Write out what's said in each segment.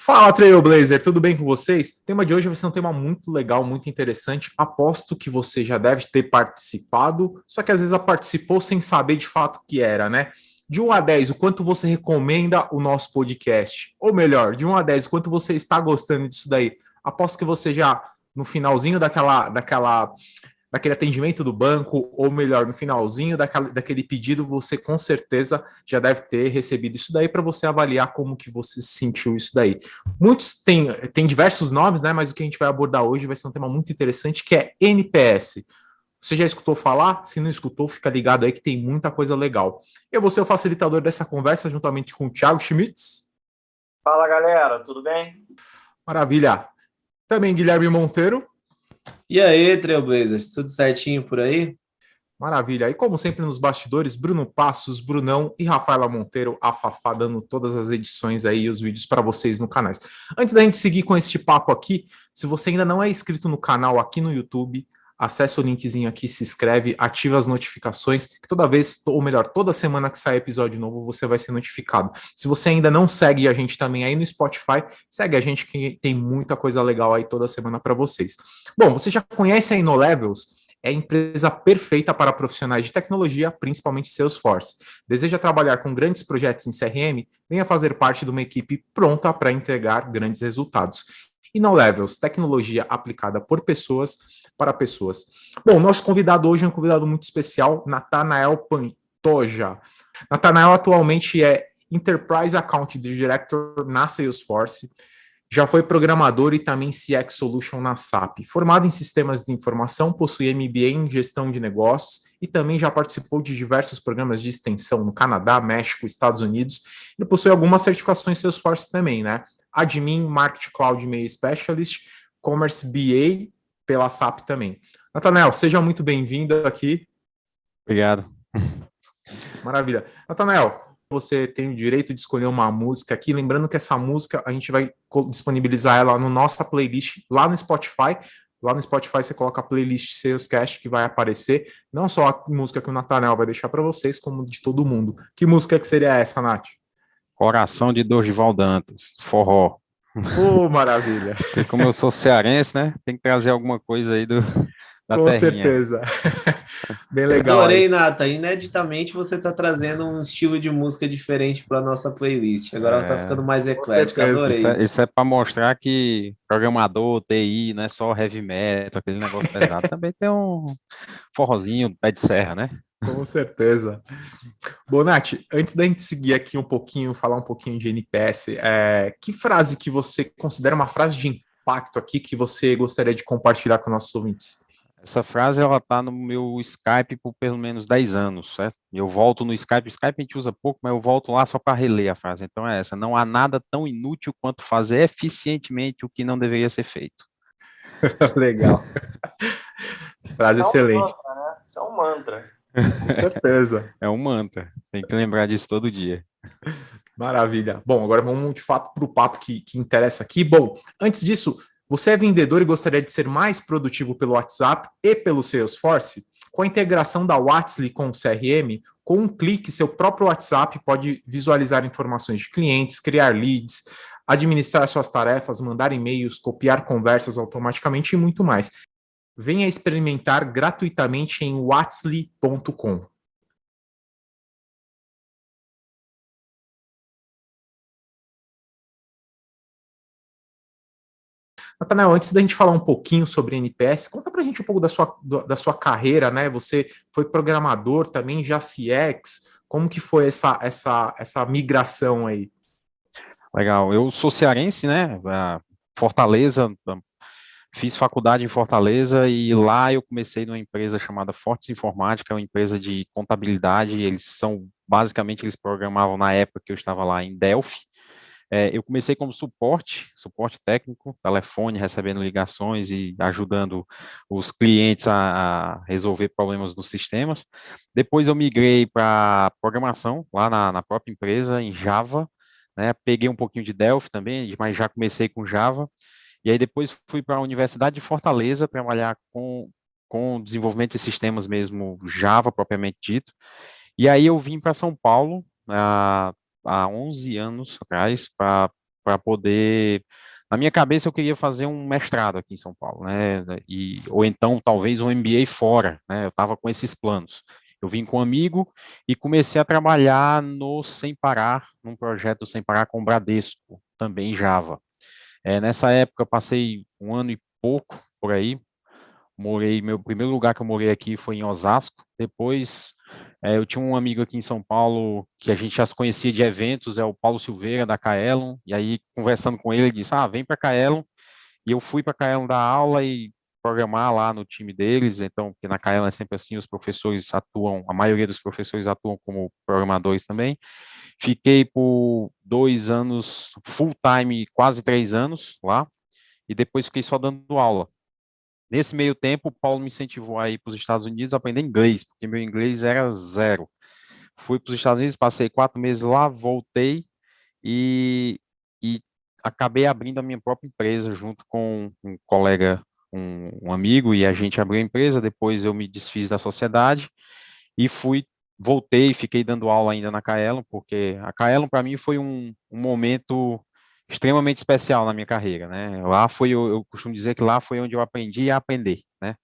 Fala, Trailblazer, tudo bem com vocês? O tema de hoje vai ser um tema muito legal, muito interessante. Aposto que você já deve ter participado, só que às vezes participou sem saber de fato o que era, né? De 1 a 10, o quanto você recomenda o nosso podcast? Ou melhor, de 1 a 10, o quanto você está gostando disso daí? Aposto que você já, no finalzinho daquele atendimento do banco, ou melhor, no finalzinho daquele pedido, você com certeza já deve ter recebido isso daí para você avaliar como que você sentiu isso daí. Muitos têm diversos nomes, né? Mas o que a gente vai abordar hoje vai ser um tema muito interessante que é NPS. Você já escutou falar? Se não escutou, fica ligado aí que tem muita coisa legal. Eu vou ser o facilitador dessa conversa juntamente com o Thiago Schmitz. Fala galera, tudo bem? Maravilha. Também Guilherme Monteiro. E aí, Trailblazers, tudo certinho por aí? Maravilha. E como sempre nos bastidores, Bruno Passos, Brunão e Rafaela Monteiro, a Fafá, dando todas as edições aí e os vídeos para vocês no canal. Antes da gente seguir com este papo aqui, se você ainda não é inscrito no canal aqui no YouTube, acessa o linkzinho aqui, se inscreve, ativa as notificações, que toda vez, ou melhor, toda semana que sair episódio novo, você vai ser notificado. Se você ainda não segue a gente também aí no Spotify, segue a gente que tem muita coisa legal aí toda semana para vocês. Bom, você já conhece a InnoLevels? É a empresa perfeita para profissionais de tecnologia, principalmente Salesforce. Deseja trabalhar com grandes projetos em CRM? Venha fazer parte de uma equipe pronta para entregar grandes resultados. E não Levels, tecnologia aplicada por pessoas para pessoas. Bom, nosso convidado hoje é um convidado muito especial, Nathanael Pantoja. Nathanael atualmente é Enterprise Account Director na Salesforce. Já foi programador e também CX Solution na SAP. Formado em sistemas de informação, possui MBA em gestão de negócios e também já participou de diversos programas de extensão no Canadá, México, Estados Unidos. Ele possui algumas certificações Salesforce também, né? Admin, Market Cloud Media Specialist, Commerce BA pela SAP também. Nathanael, seja muito bem-vindo aqui. Obrigado. Maravilha. Nathanael, você tem o direito de escolher uma música aqui. Lembrando que essa música a gente vai disponibilizar ela no nossa playlist lá no Spotify. Lá no Spotify você coloca a playlist Salescast que vai aparecer. Não só a música que o Nathanael vai deixar para vocês, como de todo mundo. Que música que seria essa, Nath? Coração de Dorival Dantas, forró. Oh, maravilha. Porque como eu sou cearense, né, tem que trazer alguma coisa aí da Com terrinha. certeza. Bem legal. Adorei, aí. Nathan. Ineditamente você está trazendo um estilo de música diferente para a nossa playlist. Agora ela está ficando mais eclética. Adorei. Isso é para mostrar que programador, TI, não é só heavy metal, aquele negócio pesado. Também tem um forrozinho, pé de serra, né? Com certeza. Bom, Nath, antes da gente seguir aqui um pouquinho, falar um pouquinho de NPS, que frase que você considera uma frase de impacto aqui que você gostaria de compartilhar com nossos ouvintes? Essa frase, ela tá no meu Skype por pelo menos 10 anos, certo? Eu volto no Skype, o Skype a gente usa pouco, mas eu volto lá só para reler a frase. Então é essa, não há nada tão inútil quanto fazer eficientemente o que não deveria ser feito. Legal. Frase excelente. Mantra, né? Isso é um mantra. Com certeza. É um mantra, tem que lembrar disso todo dia. Maravilha. Bom, agora vamos de fato para o papo que interessa aqui. Bom, antes disso, você é vendedor e gostaria de ser mais produtivo pelo WhatsApp e pelo Salesforce? Com a integração da Whatsly com o CRM, com um clique, seu próprio WhatsApp pode visualizar informações de clientes, criar leads, administrar suas tarefas, mandar e-mails, copiar conversas automaticamente e muito mais. Venha experimentar gratuitamente em whatsly.com. Nathanael, antes da gente falar um pouquinho sobre NPS, conta pra gente um pouco da sua carreira, né? Você foi programador também, já CX, como que foi essa migração aí? Legal, eu sou cearense, né? Fortaleza, fiz faculdade em Fortaleza e lá eu comecei numa empresa chamada Fortes Informática, é uma empresa de contabilidade, basicamente, eles programavam na época que eu estava lá em Delphi. Eu comecei como suporte técnico, telefone, recebendo ligações e ajudando os clientes a resolver problemas dos sistemas. Depois eu migrei para programação, lá na própria empresa, em Java, né? Peguei um pouquinho de Delphi também, mas já comecei com Java. E aí depois fui para a Universidade de Fortaleza trabalhar com desenvolvimento de sistemas mesmo, Java propriamente dito. E aí eu vim para São Paulo, há 11 anos atrás, para para poder. Na minha cabeça, eu queria fazer um mestrado aqui em São Paulo, né? Ou então, talvez, um MBA fora, né? Eu estava com esses planos. Eu vim com um amigo e comecei a trabalhar no Sem Parar, num projeto Sem Parar com o Bradesco, também em Java. Nessa época, eu passei um ano e pouco por aí. Meu primeiro lugar que eu morei aqui foi em Osasco. Depois, eu tinha um amigo aqui em São Paulo que a gente já se conhecia de eventos, é o Paulo Silveira, da Kaelon. E aí, conversando com ele, ele disse: Ah, vem para Kaelon. E eu fui para a Kaelon dar aula e programar lá no time deles. Então, porque na Kaelon é sempre assim, os professores atuam, a maioria dos professores atuam como programadores também. Fiquei por 2 anos, full time, quase 3 anos lá. E depois fiquei só dando aula. Nesse meio tempo, o Paulo me incentivou a ir para os Estados Unidos a aprender inglês, porque meu inglês era zero. Fui para os Estados Unidos, passei 4 meses lá, voltei e, e acabei abrindo a minha própria empresa junto com um colega, um amigo, e a gente abriu a empresa. Depois eu me desfiz da sociedade e voltei, fiquei dando aula ainda na Kaelon, porque a Kaelon para mim foi um momento extremamente especial na minha carreira, né? Lá foi, eu costumo dizer que lá foi onde eu aprendi a aprender, né?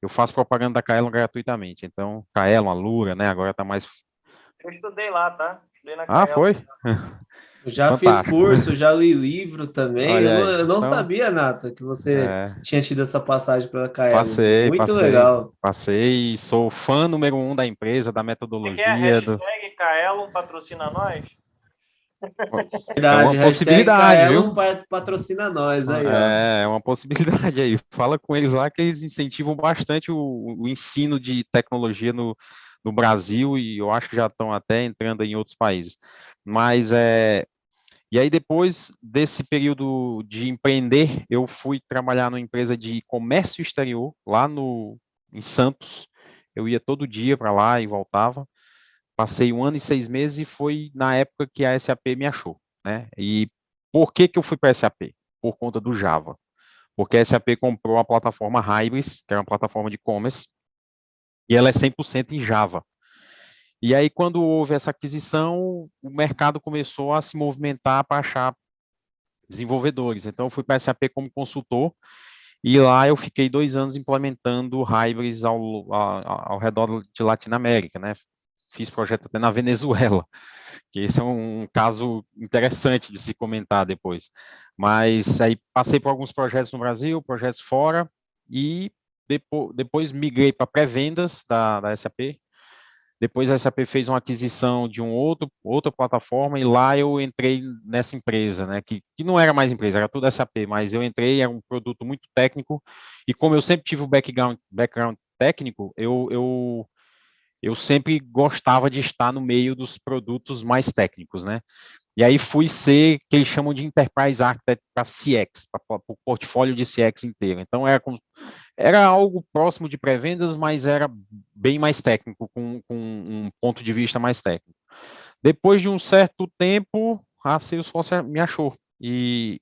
Eu faço propaganda da Kaelon gratuitamente, então Kaelon, Alura, né? Agora tá mais. Eu estudei lá, tá? Estudei na Ah, Kaelon. foi? Eu já fiz Fantástico. curso, já li livro também. Olha aí. Eu não Então, sabia, Nata, que você é, tinha tido essa passagem pela Kaelon. passei, Muito passei, legal. passei, sou fã número 1 da empresa, da Como é que é? metodologia, Hashtag Kaelon patrocina nós? é uma Verdade, hashtag possibilidade, viu? Kaelon patrocina nós aí, ó. É uma possibilidade aí. Fala com eles lá que eles incentivam bastante o ensino de tecnologia no Brasil, e eu acho que já estão até entrando em outros países. Mas e aí depois desse período de empreender, eu fui trabalhar numa empresa de comércio exterior lá em Santos. Eu ia todo dia para lá e voltava. Passei 1 ano e 6 meses e foi na época que a SAP me achou, né? E por que eu fui para a SAP? Por conta do Java. Porque a SAP comprou a plataforma Hybris, que é uma plataforma de e-commerce, e ela é 100% em Java. E aí, quando houve essa aquisição, o mercado começou a se movimentar para achar desenvolvedores. Então, eu fui para a SAP como consultor, e lá eu fiquei 2 anos implementando Hybris ao redor de Latinoamérica, né? Fiz projeto até na Venezuela, que esse é um caso interessante de se comentar depois. Mas aí passei por alguns projetos no Brasil, projetos fora, e depois migrei para pré-vendas da SAP. Depois a SAP fez uma aquisição de outra plataforma, e lá eu entrei nessa empresa, né, que não era mais empresa, era tudo SAP, mas eu entrei, era um produto muito técnico, e como eu sempre tive o background técnico, eu sempre gostava de estar no meio dos produtos mais técnicos, né? E aí fui ser que eles chamam de Enterprise Architect para CX, para o portfólio de CX inteiro. Então era algo próximo de pré-vendas, mas era bem mais técnico, com um ponto de vista mais técnico. Depois de um certo tempo, a Salesforce me achou. E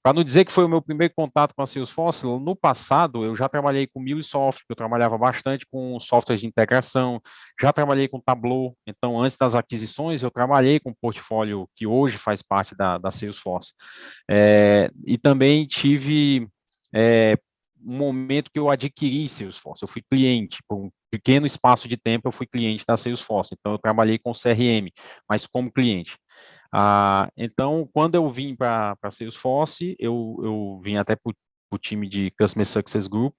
para não dizer que foi o meu primeiro contato com a Salesforce, no passado eu já trabalhei com MuleSoft, eu trabalhava bastante com softwares de integração, já trabalhei com Tableau. Então, antes das aquisições, eu trabalhei com o portfólio que hoje faz parte da Salesforce. E também tive um momento que eu adquiri Salesforce, eu fui cliente, por um pequeno espaço de tempo eu fui cliente da Salesforce, então eu trabalhei com CRM, mas como cliente. Então, quando eu vim para a Salesforce, eu vim até para o time de Customer Success Group,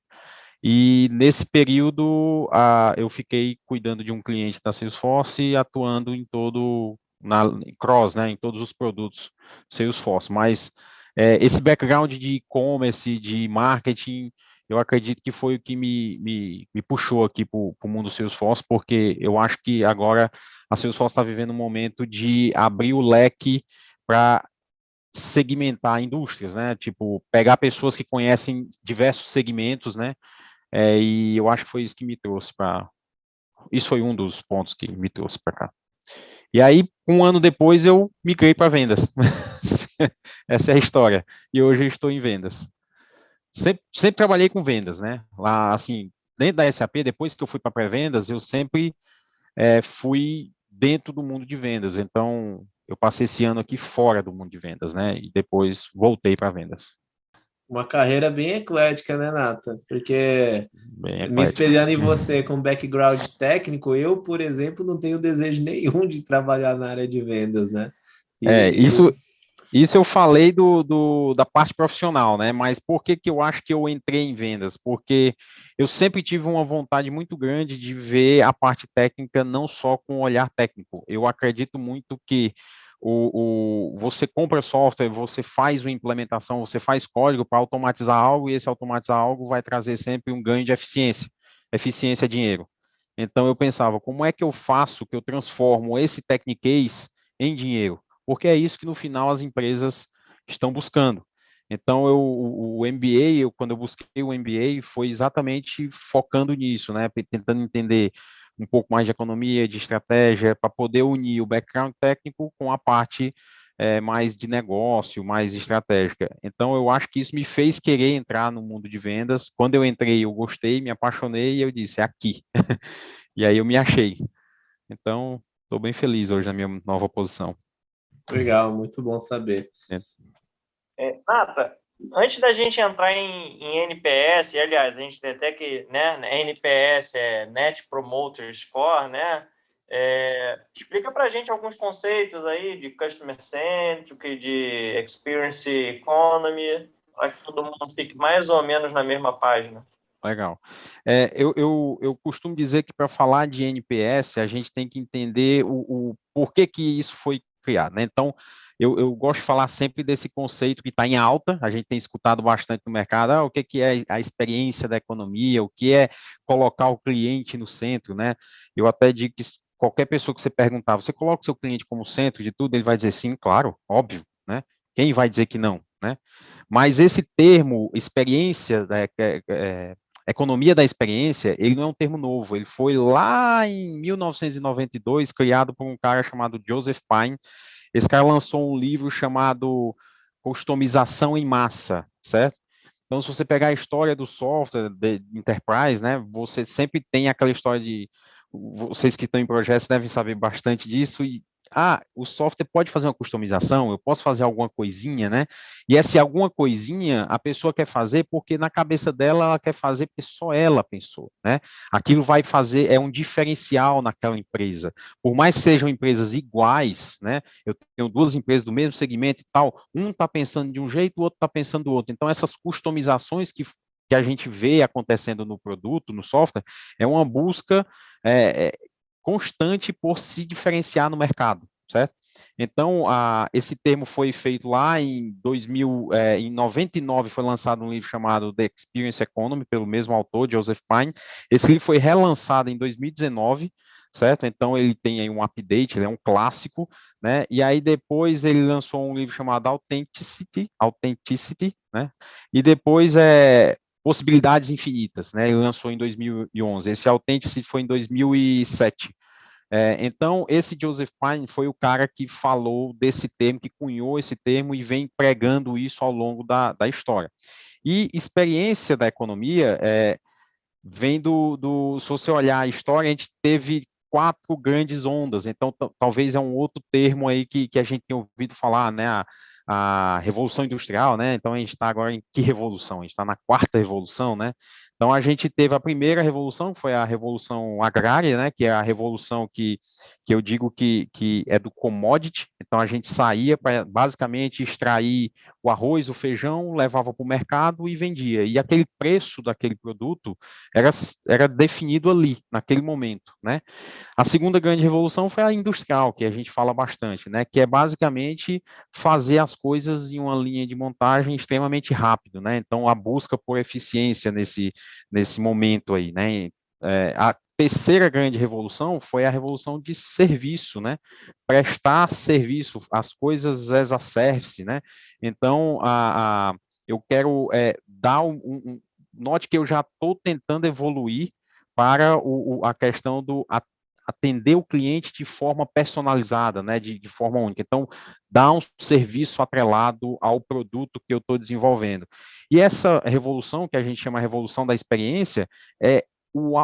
e nesse período eu fiquei cuidando de um cliente da Salesforce, atuando cross, né, em todos os produtos Salesforce, mas esse background de e-commerce, de marketing, eu acredito que foi o que me puxou aqui para o mundo Salesforce, porque eu acho que agora a Salesforce está vivendo um momento de abrir o leque para segmentar indústrias, né? Tipo, pegar pessoas que conhecem diversos segmentos, né? E eu acho que foi isso que me trouxe para. Isso foi um dos pontos que me trouxe para cá. E aí, um ano depois, eu migrei para vendas. Essa é a história. E hoje eu estou em vendas. Sempre trabalhei com vendas, né? Lá, assim, dentro da SAP, depois que eu fui para pré-vendas, eu sempre fui dentro do mundo de vendas. Então, Eu passei esse ano aqui fora do mundo de vendas, né? E depois voltei para vendas. Uma carreira bem eclética, né, Nata? Porque Bem me eclético. espelhando em você com background técnico, eu, por exemplo, não tenho desejo nenhum de trabalhar na área de vendas, né? É, E isso eu falei da parte profissional, né? Mas por que que eu acho que eu entrei em vendas? Porque eu sempre tive uma vontade muito grande de ver a parte técnica não só com o olhar técnico. Eu acredito muito que você compra software, você faz uma implementação, você faz código para automatizar algo, e esse automatizar algo vai trazer sempre um ganho de eficiência. Eficiência é dinheiro. Então eu pensava, como é que eu faço, que eu transformo esse techniquez em dinheiro? Porque é isso que no final as empresas estão buscando. Então, o MBA, quando eu busquei o MBA, foi exatamente focando nisso, né? Tentando entender um pouco mais de economia, de estratégia, para poder unir o background técnico com a parte mais de negócio, mais estratégica. Então, eu acho que isso me fez querer entrar no mundo de vendas. Quando eu entrei, eu gostei, me apaixonei e eu disse, é aqui. E aí eu me achei. Então, estou bem feliz hoje na minha nova posição. legal, muito bom saber. Nata, antes da gente entrar em NPS, aliás, a gente tem até que, né, NPS é Net Promoter Score, né? Explica para a gente alguns conceitos aí de Customer Centric, de Experience Economy, para que todo mundo fique mais ou menos na mesma página. Legal. Eu costumo dizer que para falar de NPS, a gente tem que entender o porquê que isso foi criado, né? Então, eu gosto de falar sempre desse conceito que está em alta, a gente tem escutado bastante no mercado, o que é a experiência da economia, o que é colocar o cliente no centro, né? Eu até digo que qualquer pessoa que você perguntar, você coloca o seu cliente como centro de tudo, ele vai dizer sim, claro, óbvio, né? Quem vai dizer que não, né? Mas esse termo, experiência, economia da experiência, ele não é um termo novo, ele foi lá em 1992 criado por um cara chamado Joseph Pine. Esse cara lançou um livro chamado Customização em Massa, certo? Então, se você pegar a história do software de Enterprise, né, você sempre tem aquela história de, vocês que estão em projetos devem saber bastante disso, e o software pode fazer uma customização, eu posso fazer alguma coisinha, né? E essa alguma coisinha a pessoa quer fazer porque na cabeça dela ela quer fazer porque só ela pensou, né? Aquilo vai fazer, é um diferencial naquela empresa. Por mais que sejam empresas iguais, né? Eu tenho duas empresas do mesmo segmento e tal, um está pensando de um jeito, o outro está pensando do outro. Então, essas customizações que a gente vê acontecendo no produto, no software, é uma busca é, constante por se diferenciar no mercado, certo? Então, esse termo foi feito lá em 2000, em 99 foi lançado um livro chamado The Experience Economy, pelo mesmo autor, Joseph Pine. Esse livro foi relançado em 2019, certo? Então, ele tem aí um update, ele é um clássico, né? E aí, depois, ele lançou um livro chamado Authenticity, né? E depois, Possibilidades Infinitas, né? Ele lançou em 2011. Esse Authenticity foi em 2007. Então, esse Joseph Pine foi o cara que falou desse termo, que cunhou esse termo e vem pregando isso ao longo da história. E experiência da economia vem se você olhar a história, a gente teve quatro grandes ondas, então talvez é um outro termo aí que a gente tem ouvido falar, né? A Revolução Industrial, né? Então a gente está agora em que revolução? A gente está na quarta revolução, né? Então a gente teve a primeira revolução, que foi a Revolução Agrária, né? Que é a revolução que eu digo que é do commodity. Então a gente saía para basicamente extrair o arroz, o feijão, levava para o mercado e vendia. E aquele preço daquele produto era definido ali, naquele momento, né? A segunda grande revolução foi a industrial, que a gente fala bastante, né? Que é basicamente fazer as coisas em uma linha de montagem extremamente rápido, né? Então, a busca por eficiência nesse momento aí, né? A terceira grande revolução foi a revolução de serviço, né? Prestar serviço, as coisas as a service, né? Então, eu quero dar note que eu já estou tentando evoluir para a questão do atender o cliente de forma personalizada, né, de forma única. Então, dar um serviço atrelado ao produto que eu estou desenvolvendo. E essa revolução, que a gente chama revolução da experiência,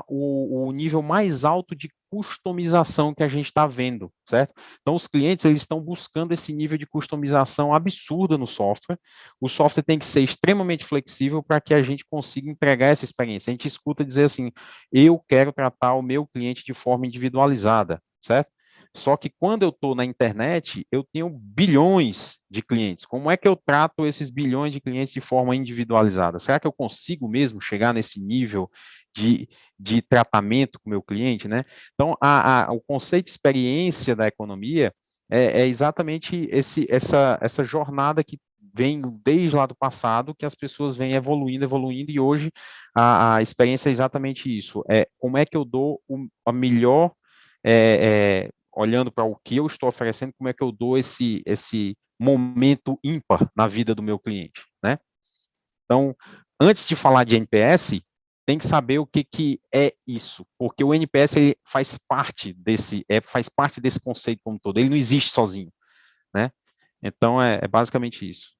o nível mais alto de customização que a gente está vendo, certo? Então, os clientes eles estão buscando esse nível de customização absurda no software. O software tem que ser extremamente flexível para que a gente consiga entregar essa experiência. A gente escuta dizer assim, eu quero tratar o meu cliente de forma individualizada, certo? Só que quando eu estou na internet, eu tenho bilhões de clientes. Como é que eu trato esses bilhões de clientes de forma individualizada? Será que eu consigo mesmo chegar nesse nível de tratamento com o meu cliente, né? Então, o conceito de experiência da economia é exatamente essa jornada que vem desde lá do passado, que as pessoas vêm evoluindo, e hoje a experiência é exatamente isso. Como é que eu dou a melhor olhando para o que eu estou oferecendo, como é que eu dou esse momento ímpar na vida do meu cliente, né? Então, antes de falar de NPS, tem que saber o que é isso, porque o NPS ele faz parte desse conceito como todo, ele não existe sozinho, né? Então, é basicamente isso.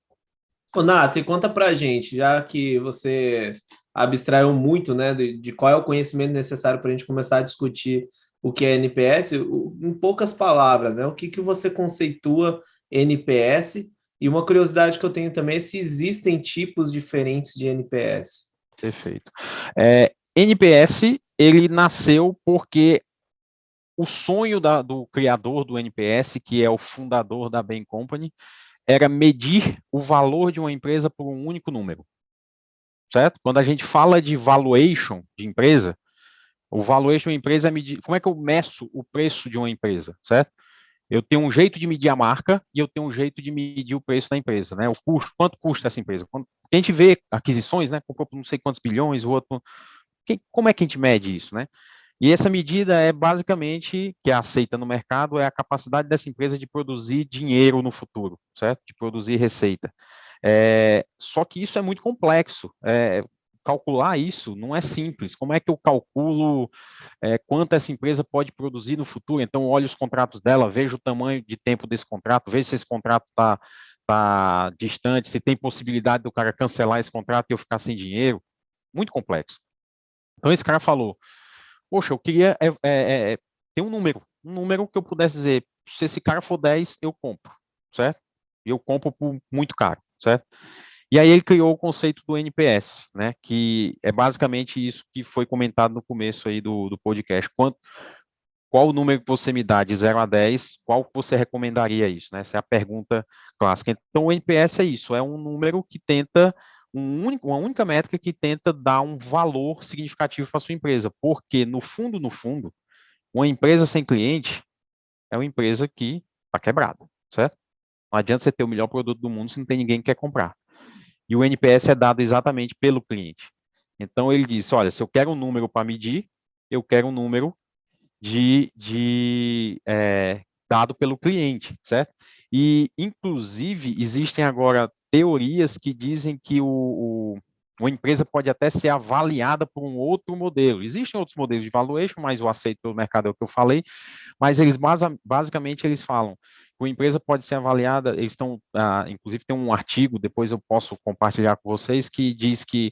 Ô, Nath, e conta pra gente, já que você abstraiu muito, né, de qual é o conhecimento necessário para a gente começar a discutir o que é NPS, em poucas palavras, né, o que você conceitua NPS? E uma curiosidade que eu tenho também é se existem tipos diferentes de NPS. Perfeito. NPS, ele nasceu porque o sonho do criador do NPS, que é o fundador da Bain Company, era medir o valor de uma empresa por um único número, certo? Quando a gente fala de valuation de empresa, o valuation de empresa é medir, como é que eu meço o preço de uma empresa, certo? Eu tenho um jeito de medir a marca e eu tenho um jeito de medir o preço da empresa, né? O custo, quanto custa essa empresa? A gente vê aquisições, né? Comprou por não sei quantos bilhões, o outro. Como é que a gente mede isso, né? E essa medida é basicamente, que é aceita no mercado, é a capacidade dessa empresa de produzir dinheiro no futuro, certo? De produzir receita. Só que isso é muito complexo. Calcular isso não é simples. Como é que eu calculo quanto essa empresa pode produzir no futuro? Então, olho os contratos dela, vejo o tamanho de tempo desse contrato, vejo se esse contrato está distante, se tem possibilidade do cara cancelar esse contrato e eu ficar sem dinheiro. Muito complexo. Então, esse cara falou, poxa, eu queria ter um número que eu pudesse dizer, se esse cara for 10, eu compro, certo? E eu compro por muito caro, certo? E aí ele criou o conceito do NPS, né? Que é basicamente isso que foi comentado no começo aí do podcast. Qual o número que você me dá de 0 a 10, qual você recomendaria isso, né? Essa é a pergunta clássica. Então, o NPS é isso, é um número que tenta, uma única métrica que tenta dar um valor significativo para a sua empresa, porque, no fundo, uma empresa sem cliente é uma empresa que está quebrada, certo? Não adianta você ter o melhor produto do mundo se não tem ninguém que quer comprar. E o NPS é dado exatamente pelo cliente. Então, ele disse, olha, se eu quero um número para medir, eu quero um número dado pelo cliente, certo? E, inclusive, existem agora teorias que dizem que uma empresa pode até ser avaliada por um outro modelo. Existem outros modelos de valuation, mas o aceito pelo mercado é o que eu falei, mas eles basicamente eles falam que a empresa pode ser avaliada, eles estão, inclusive tem um artigo, depois eu posso compartilhar com vocês, que diz que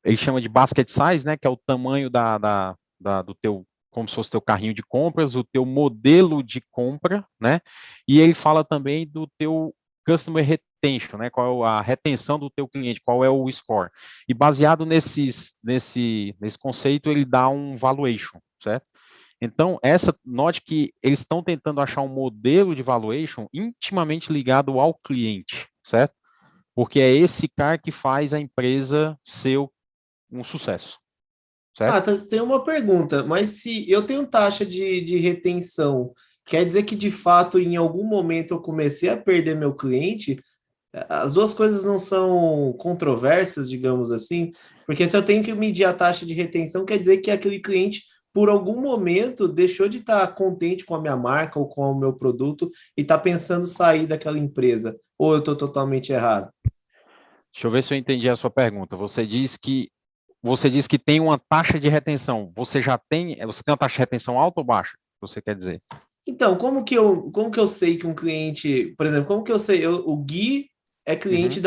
ele chama de basket size, né, que é o tamanho do teu, como se fosse teu carrinho de compras, o teu modelo de compra, né? E ele fala também do teu customer retention, né? Qual é a retenção do teu cliente, qual é o score. E baseado nesse conceito, ele dá um valuation, certo? Então, note que eles estão tentando achar um modelo de valuation intimamente ligado ao cliente, certo? Porque é esse cara que faz a empresa ser um sucesso. Certo? Tem uma pergunta, mas se eu tenho taxa de retenção, quer dizer que de fato em algum momento eu comecei a perder meu cliente? As duas coisas não são controversas, digamos assim, porque se eu tenho que medir a taxa de retenção, quer dizer que aquele cliente, por algum momento, deixou de estar contente com a minha marca ou com o meu produto e está pensando sair daquela empresa. Ou eu estou totalmente errado? Deixa eu ver se eu entendi a sua pergunta. Você diz que tem uma taxa de retenção. Você tem uma taxa de retenção alta ou baixa? Você quer dizer? Então, como que eu sei que um cliente, por exemplo, como que eu sei? O Gui é cliente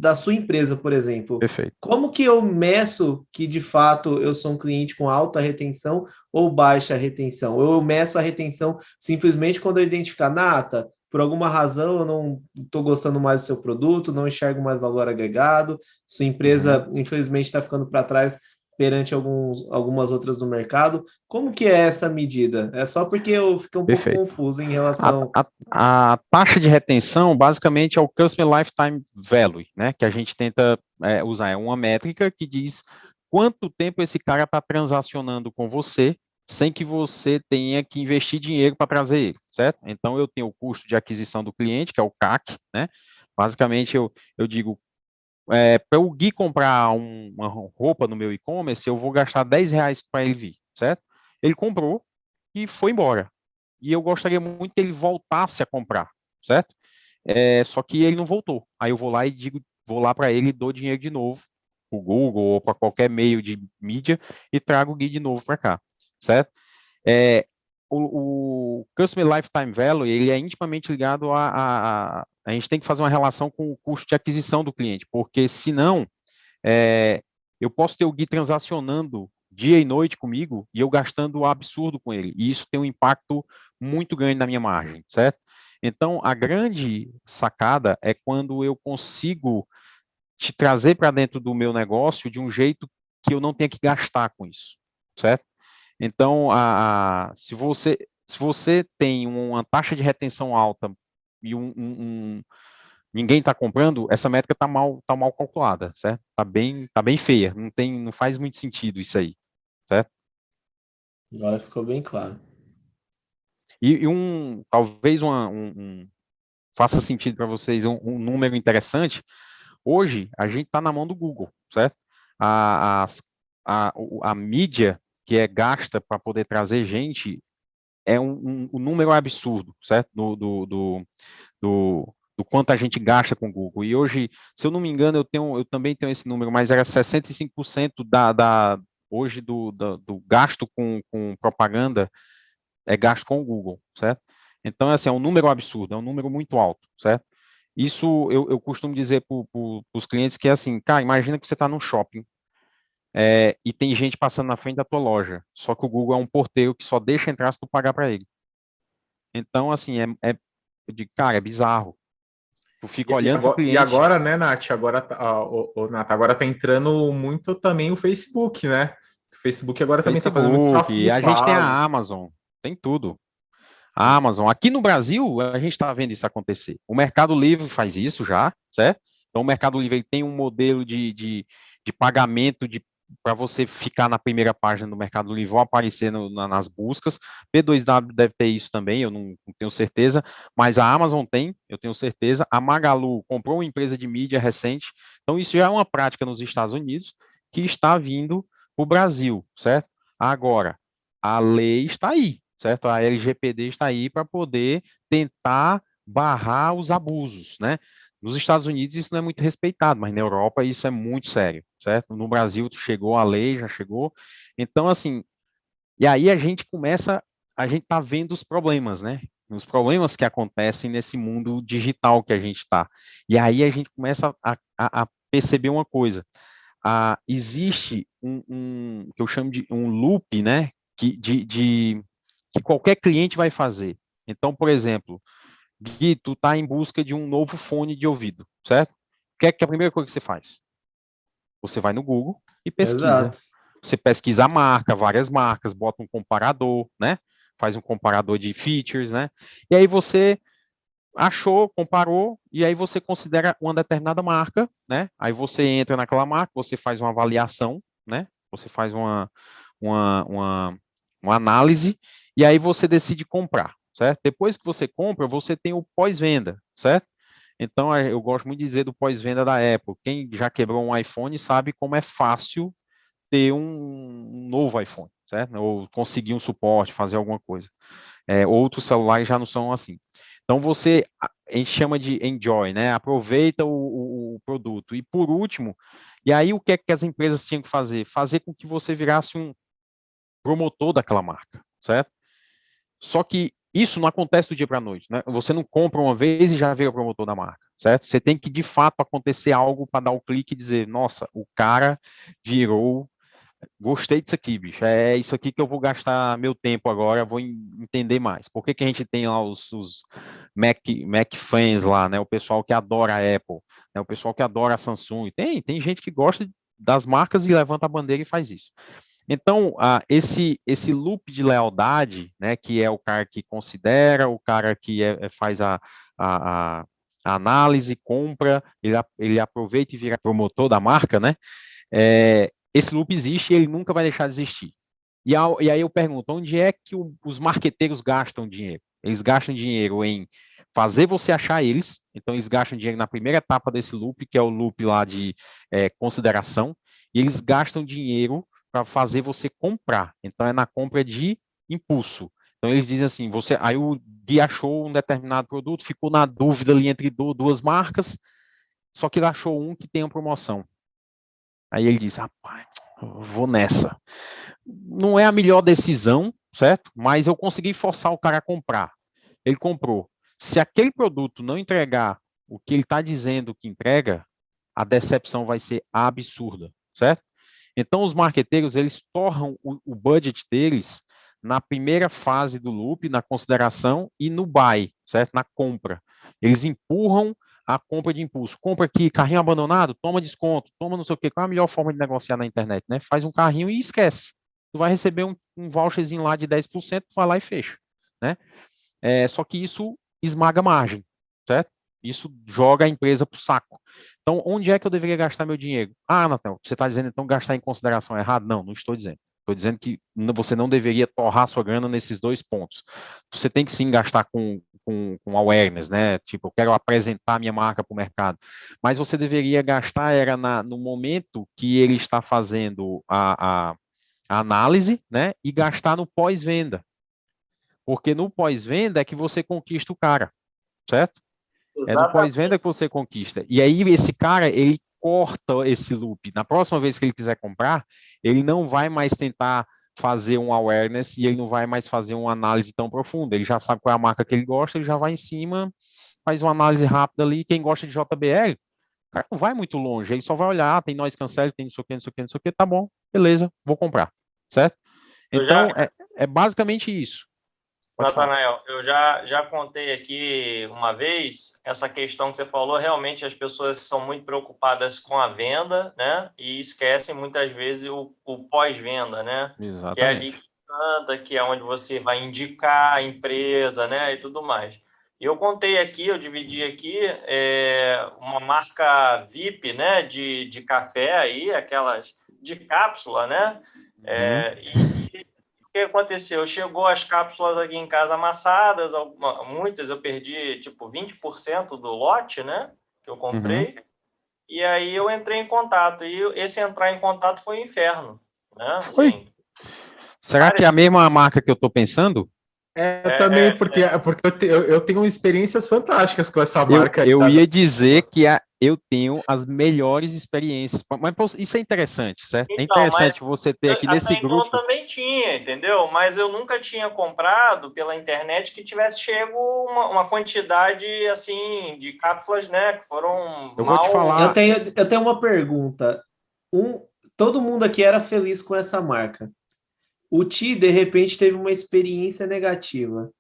da sua empresa, por exemplo. Perfeito. Como que eu meço que, de fato, eu sou um cliente com alta retenção ou baixa retenção? Eu meço a retenção simplesmente quando eu identificar, Nata, por alguma razão eu não estou gostando mais do seu produto, não enxergo mais valor agregado, sua empresa, infelizmente, está ficando para trás perante algumas outras do mercado. Como que é essa medida? É só porque eu fiquei um pouco confuso em relação... A taxa de retenção, basicamente, é o Customer Lifetime Value, né, que a gente tenta usar. É uma métrica que diz quanto tempo esse cara está transacionando com você, sem que você tenha que investir dinheiro para trazer ele, certo? Então, eu tenho o custo de aquisição do cliente, que é o CAC, né? Basicamente, eu digo, para o Gui comprar uma roupa no meu e-commerce, eu vou gastar R$10 para ele vir, certo? Ele comprou e foi embora. E eu gostaria muito que ele voltasse a comprar, certo? Só que ele não voltou. Aí eu vou lá e digo, vou lá para ele e dou dinheiro de novo, para o Google ou para qualquer meio de mídia, e trago o Gui de novo para cá, certo? O Customer Lifetime Value, ele é intimamente ligado a gente tem que fazer uma relação com o custo de aquisição do cliente, porque senão eu posso ter o Gui transacionando dia e noite comigo e eu gastando um absurdo com ele, e isso tem um impacto muito grande na minha margem, certo? Então, a grande sacada é quando eu consigo te trazer para dentro do meu negócio de um jeito que eu não tenha que gastar com isso, certo? Então, se você tem uma taxa de retenção alta e ninguém está comprando, essa métrica tá mal calculada, certo? Tá bem feia, não faz muito sentido isso aí, certo? Agora ficou bem claro. E talvez faça sentido para vocês um número interessante. Hoje, a gente está na mão do Google, certo? A mídia que é gasta para poder trazer gente é um número absurdo, certo? Do quanto a gente gasta com o Google. E hoje, se eu não me engano, eu também tenho esse número, mas era 65% hoje do gasto com propaganda é gasto com o Google, certo? Então, assim, é um número absurdo, é um número muito alto, certo? Isso eu costumo dizer para os clientes que é assim, cara, imagina que você está num shopping e tem gente passando na frente da tua loja, só que o Google é um porteiro que só deixa entrar se tu pagar para ele. Então, assim, eu digo, cara, é bizarro. Tu fica olhando para o cliente. E agora, né, Nath, Nath, agora tá entrando muito também o Facebook, né? O Facebook agora também tá fazendo muito tráfego a gente tem a pago. Amazon, tem tudo. A Amazon. Aqui no Brasil, a gente está vendo isso acontecer. O Mercado Livre faz isso já, certo? Então, o Mercado Livre tem um modelo de pagamento para você ficar na primeira página do Mercado Livre ou aparecer nas buscas. P2W deve ter isso também, eu não tenho certeza, mas a Amazon tem, eu tenho certeza. A Magalu comprou uma empresa de mídia recente, então isso já é uma prática nos Estados Unidos que está vindo para o Brasil, certo? Agora, a lei está aí, certo? A LGPD está aí para poder tentar barrar os abusos, né? Nos Estados Unidos isso não é muito respeitado, mas na Europa isso é muito sério, certo? No Brasil chegou a lei, já chegou. Então, assim, e aí a gente tá vendo os problemas, né? Os problemas que acontecem nesse mundo digital que a gente está. E aí a gente começa a perceber uma coisa. Existe que eu chamo de um loop, né? Que qualquer cliente vai fazer. Então, por exemplo, Gui, tu está em busca de um novo fone de ouvido, certo? O que é a primeira coisa que você faz? Você vai no Google e pesquisa. Exato. Você pesquisa a marca, várias marcas, bota um comparador, né? Faz um comparador de features, né? E aí você achou, comparou, e aí você considera uma determinada marca, né? Aí você entra naquela marca, você faz uma avaliação, né? Você faz uma análise, e aí você decide comprar, certo? Depois que você compra, você tem o pós-venda, certo? Então, eu gosto muito de dizer do pós-venda da Apple. Quem já quebrou um iPhone sabe como é fácil ter um novo iPhone, certo? Ou conseguir um suporte, fazer alguma coisa. Outros celulares já não são assim. Então, a gente chama de enjoy, né? Aproveita o produto. E por último, e aí o que é que as empresas tinham que fazer? Fazer com que você virasse um promotor daquela marca, certo? Só que isso não acontece do dia para a noite, né? Você não compra uma vez e já vira promotor da marca. certo? Você tem que, de fato, acontecer algo para dar o clique e dizer, nossa, o cara virou, gostei disso aqui, bicho, é isso aqui que eu vou gastar meu tempo agora, vou entender mais. Por que que a gente tem lá os Mac fans lá, né? O pessoal que adora a Apple, né? O pessoal que adora a Samsung. Tem gente que gosta das marcas e levanta a bandeira e faz isso. Então, esse loop de lealdade, né, que é o cara que considera, o cara que faz a, a análise, compra, ele aproveita e vira promotor da marca, né? Esse loop existe e ele nunca vai deixar de existir. E aí eu pergunto, onde é que os marqueteiros gastam dinheiro? Eles gastam dinheiro em fazer você achar eles, então eles gastam dinheiro na primeira etapa desse loop, que é o loop lá de consideração, e eles gastam dinheiro para fazer você comprar. Então é na compra de impulso. Então eles dizem assim, aí o Gui achou um determinado produto, ficou na dúvida ali entre duas marcas, só que ele achou um que tem uma promoção. Aí ele diz, rapaz, vou nessa. Não é a melhor decisão, certo? Mas eu consegui forçar o cara a comprar. Ele comprou. Se aquele produto não entregar o que ele está dizendo que entrega, a decepção vai ser absurda, certo? Então, os marqueteiros, eles torram o budget deles na primeira fase do loop, na consideração, e no buy, certo? Na compra. Eles empurram a compra de impulso. Compra aqui, carrinho abandonado, toma desconto, toma não sei o quê. Qual é a melhor forma de negociar na internet, né? Faz um carrinho e esquece. Tu vai receber um voucherzinho lá de 10%, tu vai lá e fecha, né? Só que isso esmaga a margem, certo? Isso joga a empresa para o saco. Então, onde é que eu deveria gastar meu dinheiro? Ah, Natal, você está dizendo então gastar em consideração errado? Não, não estou dizendo. Estou dizendo que você não deveria torrar sua grana nesses dois pontos. Você tem que sim gastar com awareness, né? Tipo, eu quero apresentar minha marca para o mercado. Mas você deveria gastar no momento que ele está fazendo a análise, né? E gastar no pós-venda. Porque no pós-venda é que você conquista o cara, certo? É no pós-venda que você conquista. E aí esse cara, ele corta esse loop. Na próxima vez que ele quiser comprar, ele não vai mais tentar fazer um awareness e ele não vai mais fazer uma análise tão profunda. Ele já sabe qual é a marca que ele gosta, ele já vai em cima, faz uma análise rápida ali. Quem gosta de JBL, o cara não vai muito longe, ele só vai olhar, tem noise cancel, tem não sei o que, não sei o que, não sei o que, tá bom, beleza, vou comprar, certo? Então, é basicamente isso. Natanael, eu já contei aqui uma vez essa questão que você falou. Realmente as pessoas são muito preocupadas com a venda, né? E esquecem muitas vezes o pós-venda, né? Que é ali Exatamente. que canta, que é onde você vai indicar a empresa, né? E tudo mais. Eu contei aqui, eu dividi aqui uma marca VIP, né? De café aí, aquelas de cápsula, né? O que aconteceu? Chegou as cápsulas aqui em casa amassadas, muitas eu perdi tipo 20% do lote, né? Que eu comprei. E aí eu entrei em contato. E esse entrar em contato foi um inferno, né? Foi. Assim, Será que é a mesma marca que eu estou pensando? Também porque eu tenho experiências fantásticas com essa marca. Eu ia dizer que eu tenho as melhores experiências. Mas isso é interessante, certo? É então, mas interessante você ter aqui até nesse então eu grupo. também tinha, entendeu? Mas eu nunca tinha comprado pela internet que tivesse chego uma quantidade assim de cápsulas, né? Que foram Eu vou te mal. Eu falar. tenho uma pergunta. Todo mundo aqui era feliz com essa marca. O Ti, de repente, teve uma experiência negativa.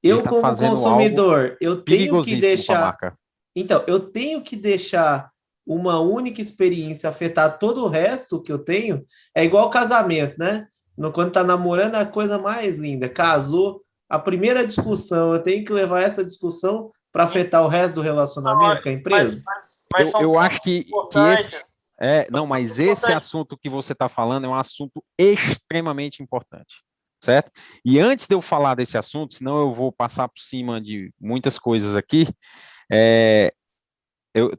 Ele Eu, está como fazendo algo consumidor, eu tenho que perigosíssimo com a deixar. marca. Então, eu tenho que deixar uma única experiência afetar todo o resto que eu tenho. É igual casamento, né? Quando tá namorando, é a coisa mais linda. Casou, a primeira discussão, eu tenho que levar essa discussão para afetar o resto do relacionamento com a Mas, empresa? mas, mas são Eu acho pontos que esse. importantes. Não, São pontos mas esse importantes. assunto que você está falando é um assunto extremamente importante, certo? E antes de eu falar desse assunto, senão eu vou passar por cima de muitas coisas aqui,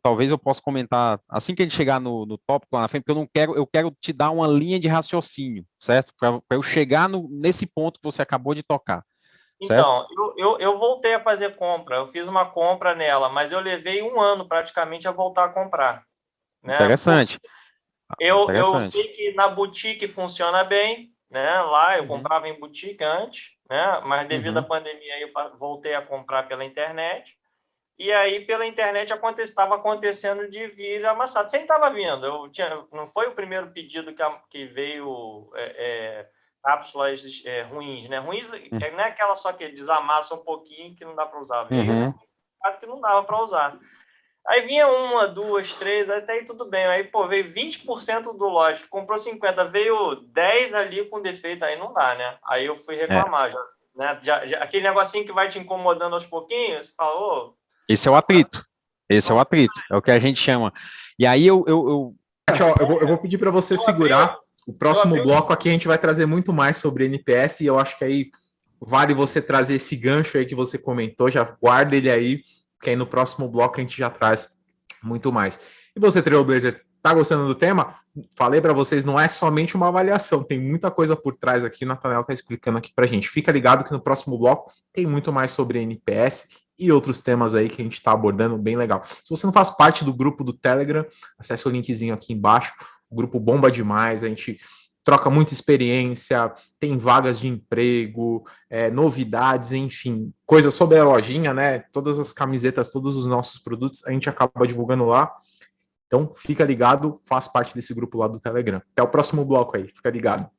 talvez eu possa comentar assim que a gente chegar no tópico lá na frente, porque eu quero te dar uma linha de raciocínio, certo? Para eu chegar nesse ponto que você acabou de tocar, certo? Então, eu voltei a fazer compra. Eu fiz uma compra nela, mas eu levei um ano praticamente a voltar a comprar, né? Interessante, Eu interessante. sei que na boutique funciona bem, né? Lá eu Uhum, comprava em boutique antes, né? Mas devido à uhum. pandemia eu voltei a comprar pela internet. e aí pela internet estava acontecendo de vir amassado. Você estava vindo, não foi o primeiro pedido que veio cápsulas ruins, né? Ruins, não é aquela só que desamassa um pouquinho que não dá para usar, veio que não dava para usar. Aí vinha uma, duas, três, até aí tudo bem. Aí, pô, veio 20% do lote, comprou 50, veio 10 ali com defeito, aí não dá, né? Aí eu fui reclamar, já, né? Aquele negocinho que vai te incomodando aos pouquinhos, você fala, ô... Esse é o atrito. Esse é o atrito. É o que a gente chama. E aí eu vou pedir para você segurar. O próximo bloco aqui a gente vai trazer muito mais sobre NPS e eu acho que aí vale você trazer esse gancho aí que você comentou, já guarda ele aí, porque aí no próximo bloco a gente já traz muito mais. E você, Trailblazer, tá gostando do tema? Falei para vocês, não é somente uma avaliação, tem muita coisa por trás aqui, o Nathanael tá explicando aqui pra gente. Fica ligado que no próximo bloco tem muito mais sobre NPS e outros temas aí que a gente está abordando, bem legal. Se você não faz parte do grupo do Telegram, acesse o linkzinho aqui embaixo, o grupo bomba demais, a gente troca muita experiência, tem vagas de emprego, novidades, enfim, coisas sobre a lojinha, né? Todas as camisetas, todos os nossos produtos, a gente acaba divulgando lá. Então, fica ligado, faz parte desse grupo lá do Telegram. Até o próximo bloco aí, fica ligado.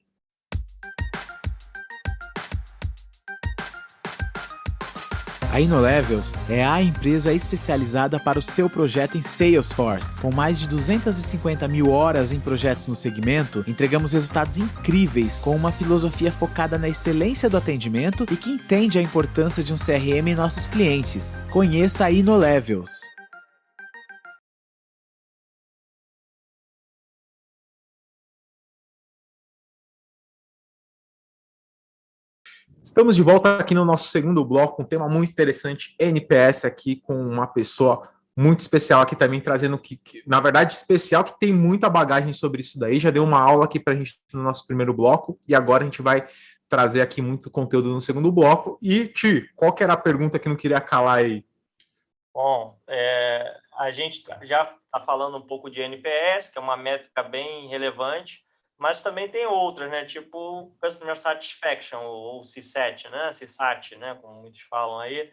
A InnoLevels é a empresa especializada para o seu projeto em Salesforce. Com mais de 250 mil horas em projetos no segmento, entregamos resultados incríveis com uma filosofia focada na excelência do atendimento e que entende a importância de um CRM em nossos clientes. Conheça a InnoLevels. Estamos de volta aqui no nosso segundo bloco, um tema muito interessante, NPS aqui com uma pessoa muito especial aqui também, trazendo na verdade, especial, que tem muita bagagem sobre isso daí, já deu uma aula aqui para a gente no nosso primeiro bloco, e agora a gente vai trazer aqui muito conteúdo no segundo bloco. E, Ti, qual que era a pergunta que não queria calar aí? Bom, a gente já está falando um pouco de NPS, que é uma métrica bem relevante, mas também tem outras, né? Tipo Customer Satisfaction, ou CSAT, né? CSAT, né? Como muitos falam aí.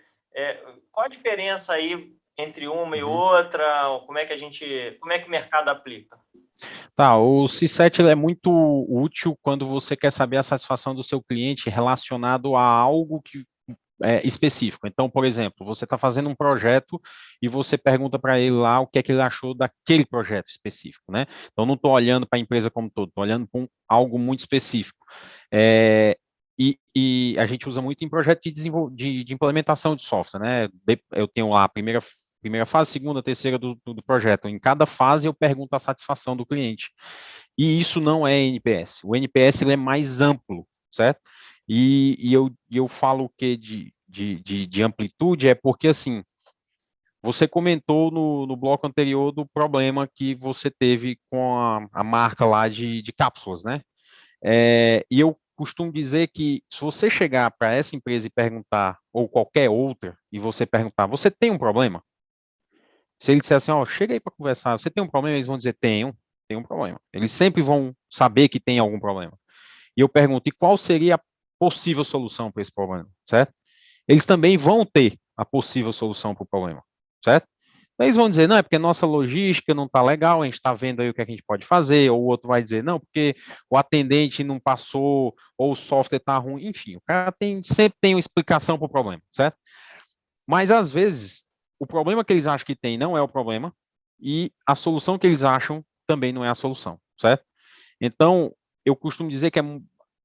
Qual a diferença aí entre uma e outra? Como é que o mercado aplica? Tá, o CSAT é muito útil quando você quer saber a satisfação do seu cliente relacionado a algo que específico. Então, por exemplo, você está fazendo um projeto e você pergunta para ele lá o que é que ele achou daquele projeto específico, né? Então, não estou olhando para a empresa como todo, estou olhando para algo muito específico. E a gente usa muito em projeto de implementação de software, né? Eu tenho lá a primeira fase, segunda, terceira do projeto. Em cada fase eu pergunto a satisfação do cliente. E isso não é NPS. O NPS ele é mais amplo, certo? E eu falo o que de amplitude é porque, assim, você comentou no bloco anterior do problema que você teve com a marca lá de cápsulas, né? E eu costumo dizer que se você chegar para essa empresa e perguntar, ou qualquer outra, e você perguntar, você tem um problema? Se ele disser assim, ó, chega aí para conversar, você tem um problema? Eles vão dizer, tenho um problema. Eles sempre vão saber que tem algum problema. E eu pergunto, e qual seria a possível solução para esse problema, certo? Eles também vão ter a possível solução para o problema, certo? Eles vão dizer, não, é porque nossa logística não está legal, a gente está vendo aí o que a gente pode fazer, ou o outro vai dizer, não, porque o atendente não passou, ou o software está ruim, enfim, o cara sempre tem uma explicação para o problema, certo? Mas, às vezes, o problema que eles acham que tem não é o problema, e a solução que eles acham também não é a solução, certo? Então, eu costumo dizer que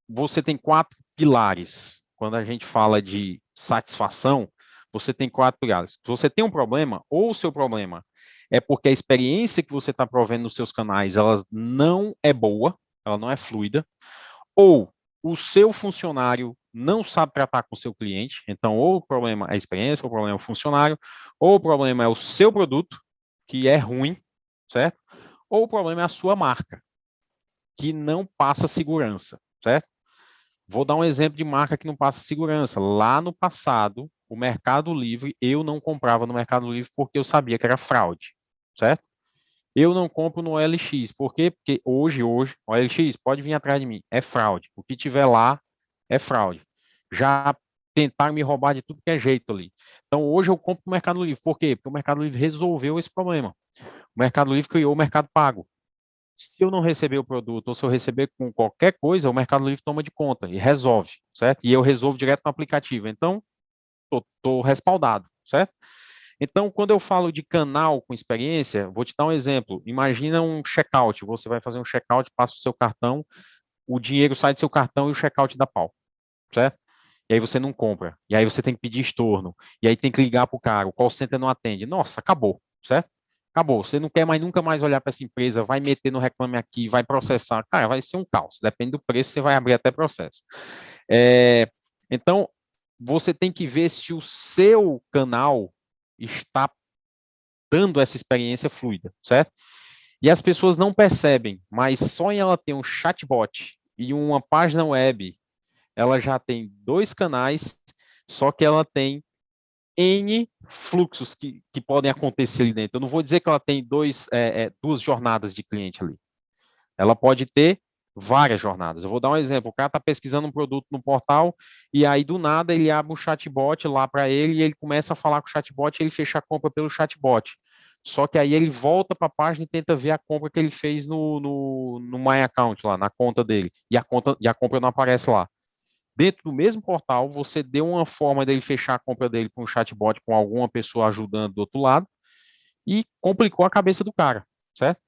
você tem 4 pilares. Quando a gente fala de satisfação, você tem 4 pilares. Se você tem um problema, ou o seu problema é porque a experiência que você está provendo nos seus canais, ela não é boa, ela não é fluida, ou o seu funcionário não sabe tratar com o seu cliente, então ou o problema é a experiência, ou o problema é o funcionário, ou o problema é o seu produto, que é ruim, certo? Ou o problema é a sua marca, que não passa segurança, certo? Vou dar um exemplo de marca que não passa segurança. Lá no passado, o Mercado Livre, eu não comprava no Mercado Livre porque eu sabia que era fraude, certo? Eu não compro no OLX. Por quê? Porque hoje, OLX, pode vir atrás de mim, é fraude. O que tiver lá é fraude. Já tentaram me roubar de tudo que é jeito ali. Então, hoje eu compro no Mercado Livre. Por quê? Porque o Mercado Livre resolveu esse problema. O Mercado Livre criou o Mercado Pago. Se eu não receber o produto, ou se eu receber com qualquer coisa, o Mercado Livre toma de conta e resolve, certo? E eu resolvo direto no aplicativo. Então, estou respaldado, certo? Então, quando eu falo de canal com experiência, vou te dar um exemplo. Imagina um checkout. Você vai fazer um checkout, passa o seu cartão, o dinheiro sai do seu cartão e o checkout dá pau, certo? E aí você não compra. E aí você tem que pedir estorno. E aí tem que ligar para o cara. O call center não atende. Nossa, acabou, certo? Acabou. Você não quer mais nunca mais olhar para essa empresa, vai meter no Reclame Aqui, vai processar. Cara, vai ser um caos. Depende do preço, você vai abrir até processo. Então, você tem que ver se o seu canal está dando essa experiência fluida, certo? E as pessoas não percebem, mas só em ela ter um chatbot e uma página web, ela já tem 2 canais, só que ela tem N fluxos que podem acontecer ali dentro. Eu não vou dizer que ela tem 2 jornadas de cliente ali. Ela pode ter várias jornadas. Eu vou dar um exemplo. O cara está pesquisando um produto no portal e aí, do nada, ele abre um chatbot lá para ele e ele começa a falar com o chatbot e ele fecha a compra pelo chatbot. Só que aí ele volta para a página e tenta ver a compra que ele fez no My Account, lá, na conta dele. E a compra não aparece lá. Dentro do mesmo portal, você deu uma forma dele fechar a compra dele com um chatbot, com alguma pessoa ajudando do outro lado, e complicou a cabeça do cara, certo?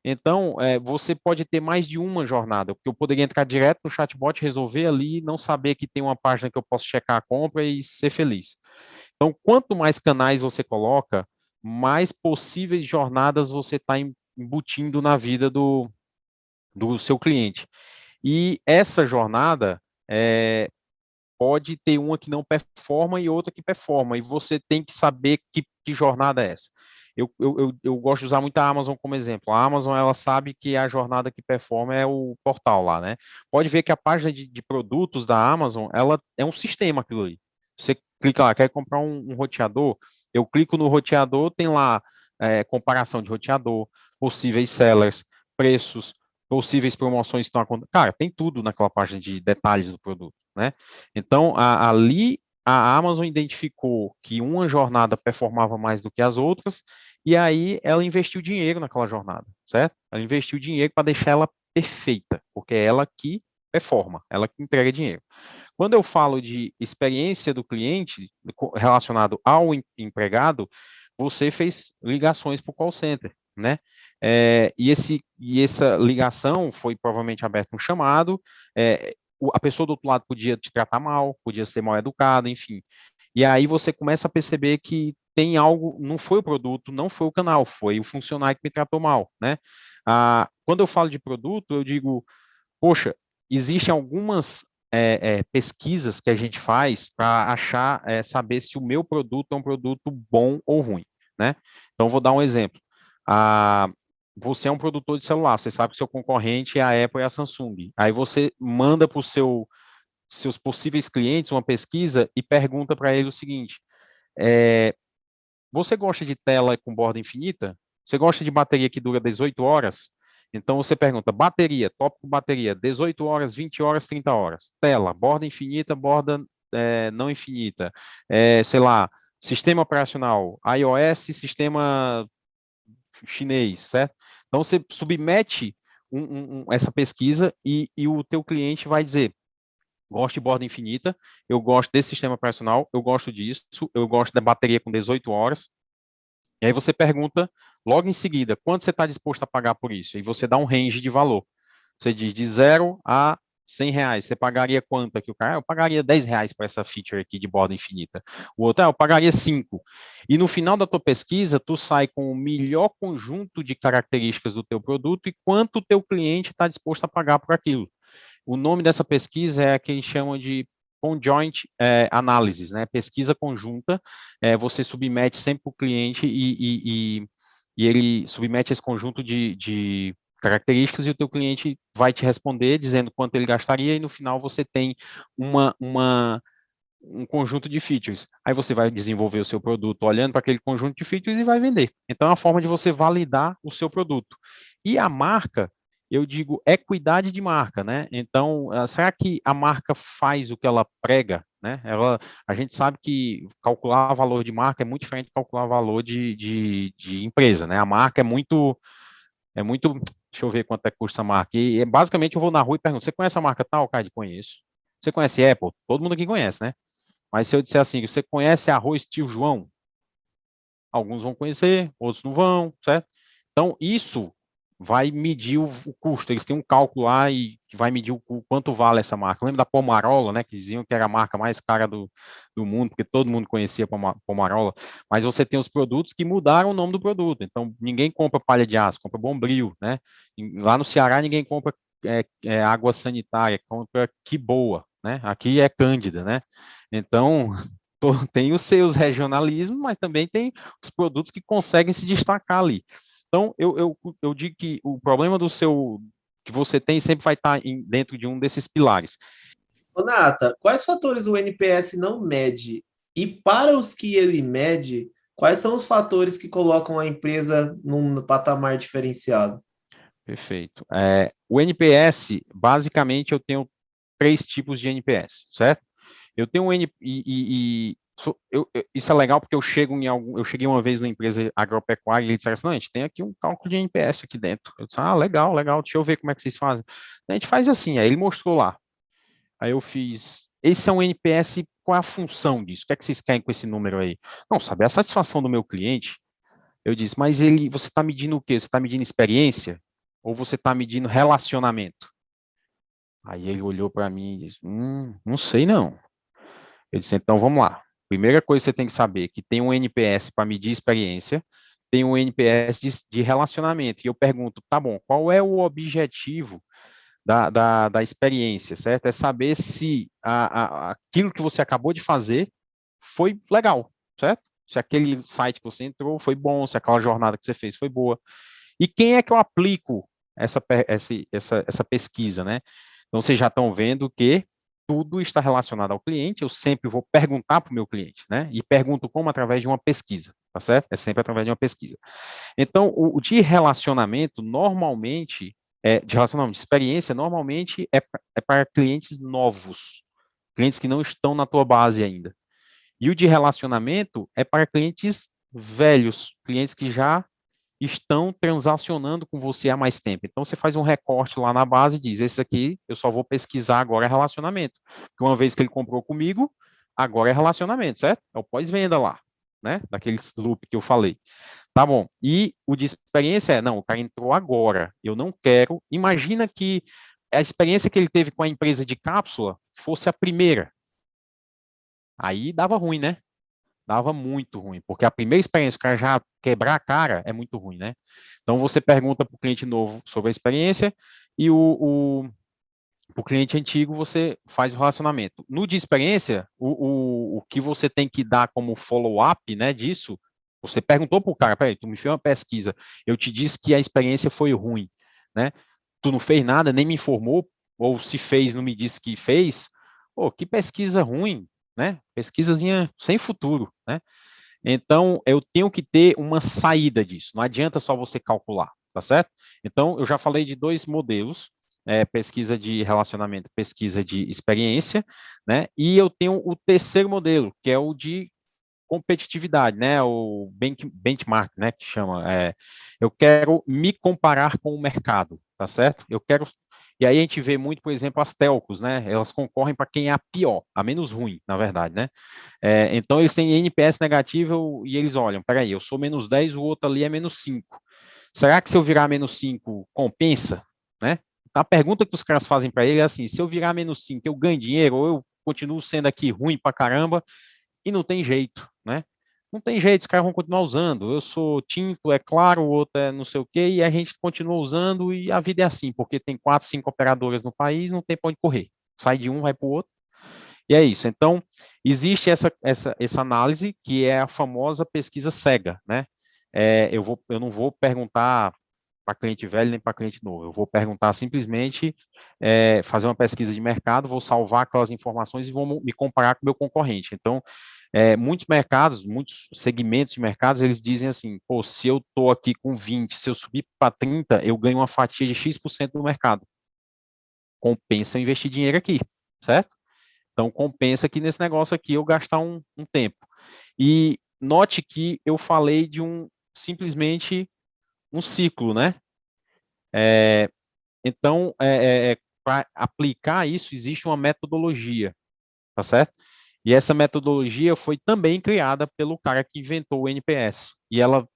Então, você pode ter mais de uma jornada, porque eu poderia entrar direto no chatbot, resolver ali, não saber que tem uma página que eu posso checar a compra e ser feliz. Então, quanto mais canais você coloca, mais possíveis jornadas você está embutindo na vida do seu cliente. E essa jornada pode ter uma que não performa e outra que performa, e você tem que saber que jornada é essa. Eu gosto de usar muito a Amazon como exemplo. A Amazon, ela sabe que a jornada que performa é o portal lá, né? Pode ver que a página de produtos da Amazon, ela é um sistema aquilo ali. Você clica lá, quer comprar um roteador, eu clico no roteador, tem lá comparação de roteador, possíveis sellers, preços, possíveis promoções que estão acontecendo. Cara, tem tudo naquela página de detalhes do produto, né? Então, ali a Amazon identificou que uma jornada performava mais do que as outras, e aí ela investiu dinheiro naquela jornada, certo? Ela investiu dinheiro para deixar ela perfeita, porque é ela que performa, ela que entrega dinheiro. Quando eu falo de experiência do cliente relacionado ao empregado, você fez ligações para o call center, né? E essa ligação foi provavelmente aberto um chamado, a pessoa do outro lado podia te tratar mal, podia ser mal educada, enfim. E aí você começa a perceber que tem algo, não foi o produto, não foi o canal, foi o funcionário que me tratou mal, né? Quando eu falo de produto, eu digo, poxa, existem algumas pesquisas que a gente faz para achar, saber se o meu produto é um produto bom ou ruim, né? Então, vou dar um exemplo. Você é um produtor de celular, você sabe que seu concorrente é a Apple e a Samsung. Aí você manda para os seus possíveis clientes uma pesquisa e pergunta para ele o seguinte: você gosta de tela com borda infinita? Você gosta de bateria que dura 18 horas? Então você pergunta, bateria, tópico bateria, 18 horas, 20 horas, 30 horas. Tela, borda infinita, borda não infinita. Sei lá, sistema operacional, iOS, sistema chinês, certo? Então você submete essa pesquisa e o teu cliente vai dizer, gosto de borda infinita, eu gosto desse sistema operacional, eu gosto disso, eu gosto da bateria com 18 horas. E aí você pergunta logo em seguida, quanto você está disposto a pagar por isso? E você dá um range de valor. Você diz de 0 a 100 reais. Você pagaria quanto aqui? O cara, eu pagaria 10 reais para essa feature aqui de borda infinita. O outro, eu pagaria 5. E no final da tua pesquisa, tu sai com o melhor conjunto de características do teu produto e quanto o teu cliente está disposto a pagar por aquilo. O nome dessa pesquisa é a que eles chamam de conjoint analysis, né? Pesquisa conjunta, você submete sempre para o cliente e ele submete esse conjunto de características e o teu cliente vai te responder dizendo quanto ele gastaria e no final você tem um conjunto de features. Aí você vai desenvolver o seu produto olhando para aquele conjunto de features e vai vender. Então é uma forma de você validar o seu produto. E a marca, eu digo, equidade de marca, né? Então, será que a marca faz o que ela prega, né? A gente sabe que calcular valor de marca é muito diferente de calcular valor de empresa, né? A marca é muito, deixa eu ver quanto é que custa a marca. E basicamente eu vou na rua e pergunto, você conhece a marca tal, Cade? Conheço. Você conhece Apple? Todo mundo aqui conhece, né? Mas se eu disser assim, você conhece arroz Tio João? Alguns vão conhecer, outros não vão, certo? Então, isso vai medir o custo. Eles têm um cálculo lá e vai medir quanto vale essa marca. Lembra da Pomarola, né? Que diziam que era a marca mais cara do mundo, porque todo mundo conhecia Pomarola. Mas você tem os produtos que mudaram o nome do produto. Então, ninguém compra palha de aço, compra Bombril, né? Lá no Ceará, ninguém compra água sanitária, compra Que Boa, né? Aqui é Cândida, né? Então, tem os seus regionalismos, mas também tem os produtos que conseguem se destacar ali. Então, eu digo que o problema que você tem sempre vai estar dentro de um desses pilares. Ô, Nata, quais fatores o NPS não mede? E para os que ele mede, quais são os fatores que colocam a empresa num patamar diferenciado? Perfeito. O NPS, basicamente, eu tenho 3 tipos de NPS, certo? Eu tenho um isso é legal porque eu cheguei uma vez numa empresa agropecuária e eles disseram assim, não, a gente tem aqui um cálculo de NPS aqui dentro. Eu disse, legal, legal, deixa eu ver como é que vocês fazem. A gente faz assim, aí ele mostrou lá. Aí eu fiz, esse é um NPS, qual é a função disso? O que é que vocês querem com esse número aí? Não, saber a satisfação do meu cliente. Eu disse, mas você está medindo o quê? Você está medindo experiência? Ou você está medindo relacionamento? Aí ele olhou para mim e disse, não sei não. Eu disse, então vamos lá. Primeira coisa que você tem que saber, que tem um NPS para medir experiência, tem um NPS de relacionamento. E eu pergunto, tá bom, qual é o objetivo da experiência, certo? É saber se aquilo que você acabou de fazer foi legal, certo? Se aquele site que você entrou foi bom, se aquela jornada que você fez foi boa. E quem é que eu aplico essa pesquisa, né? Então, vocês já estão vendo que tudo está relacionado ao cliente, eu sempre vou perguntar para o meu cliente, né? E pergunto como através de uma pesquisa, tá certo? É sempre através de uma pesquisa. Então, o de relacionamento, normalmente, de experiência, normalmente é para clientes novos, clientes que não estão na tua base ainda. E o de relacionamento é para clientes velhos, clientes que já estão transacionando com você há mais tempo. Então, você faz um recorte lá na base e diz, esse aqui eu só vou pesquisar agora é relacionamento. Porque uma vez que ele comprou comigo, agora é relacionamento, certo? É o pós-venda lá, né? Daqueles loop que eu falei. Tá bom. E o de experiência não, o cara entrou agora. Eu não quero. Imagina que a experiência que ele teve com a empresa de cápsula fosse a primeira. Aí dava ruim, né? Dava muito ruim, porque a primeira experiência, o cara já quebrar a cara, é muito ruim, né? Então, você pergunta para o cliente novo sobre a experiência e o cliente antigo você faz o relacionamento. No de experiência, o que você tem que dar como follow-up, né, disso, você perguntou para o cara, peraí, tu me fez uma pesquisa, eu te disse que a experiência foi ruim, né? Tu não fez nada, nem me informou, ou se fez, não me disse que fez. Pô, que pesquisa ruim, né? Pesquisazinha sem futuro, né? Então, eu tenho que ter uma saída disso. Não adianta só você calcular, tá certo? Então, eu já falei de 2 modelos, pesquisa de relacionamento, pesquisa de experiência, né? E eu tenho o terceiro modelo, que é o de competitividade, né? O benchmark, né? Que chama. Eu quero me comparar com o mercado, tá certo? Eu quero. E aí a gente vê muito, por exemplo, as telcos, né? Elas concorrem para quem é a pior, a menos ruim, na verdade, né? Então eles têm NPS negativo e eles olham, peraí, eu sou -10, o outro ali é -5. Será que se eu virar -5 compensa, né? Então, a pergunta que os caras fazem para ele é assim: se eu virar -5, eu ganho dinheiro ou eu continuo sendo aqui ruim para caramba? E não tem jeito, né? Não tem jeito, os caras vão continuar usando. Eu sou tinto, é claro, o outro é não sei o quê, e a gente continua usando, e a vida é assim, porque tem 4, 5 operadoras no país, não tem para onde correr. Sai de um, vai para o outro, e é isso. Então, existe essa análise, que é a famosa pesquisa cega, né? Eu não vou perguntar para cliente velho nem para cliente novo. Eu vou perguntar simplesmente, fazer uma pesquisa de mercado, vou salvar aquelas informações e vou me comparar com o meu concorrente. Então, muitos mercados, muitos segmentos de mercados, eles dizem assim, pô, se eu estou aqui com 20, se eu subir para 30, eu ganho uma fatia de X% do mercado. Compensa eu investir dinheiro aqui, certo? Então, compensa aqui nesse negócio aqui eu gastar um tempo. E note que eu falei de simplesmente um ciclo, né? Então, para aplicar isso, existe uma metodologia, tá certo? E essa metodologia foi também criada pelo cara que inventou o NPS. E ela,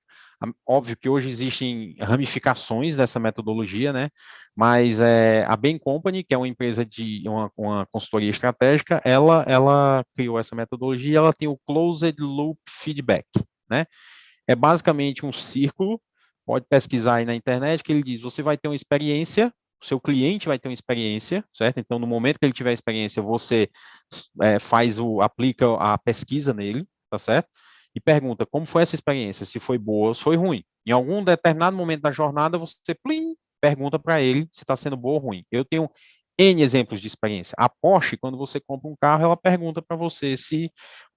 óbvio que hoje existem ramificações dessa metodologia, né? Mas a Bain Company, que é uma empresa de uma consultoria estratégica, ela criou essa metodologia e ela tem o Closed Loop Feedback, né? É basicamente um círculo, pode pesquisar aí na internet, que ele diz, você vai ter uma experiência, o seu cliente vai ter uma experiência, certo? Então, no momento que ele tiver a experiência, você aplica a pesquisa nele, tá certo? E pergunta, como foi essa experiência? Se foi boa ou se foi ruim. Em algum determinado momento da jornada, você pergunta para ele se está sendo boa ou ruim. Eu tenho N exemplos de experiência. A Porsche, quando você compra um carro, ela pergunta para você o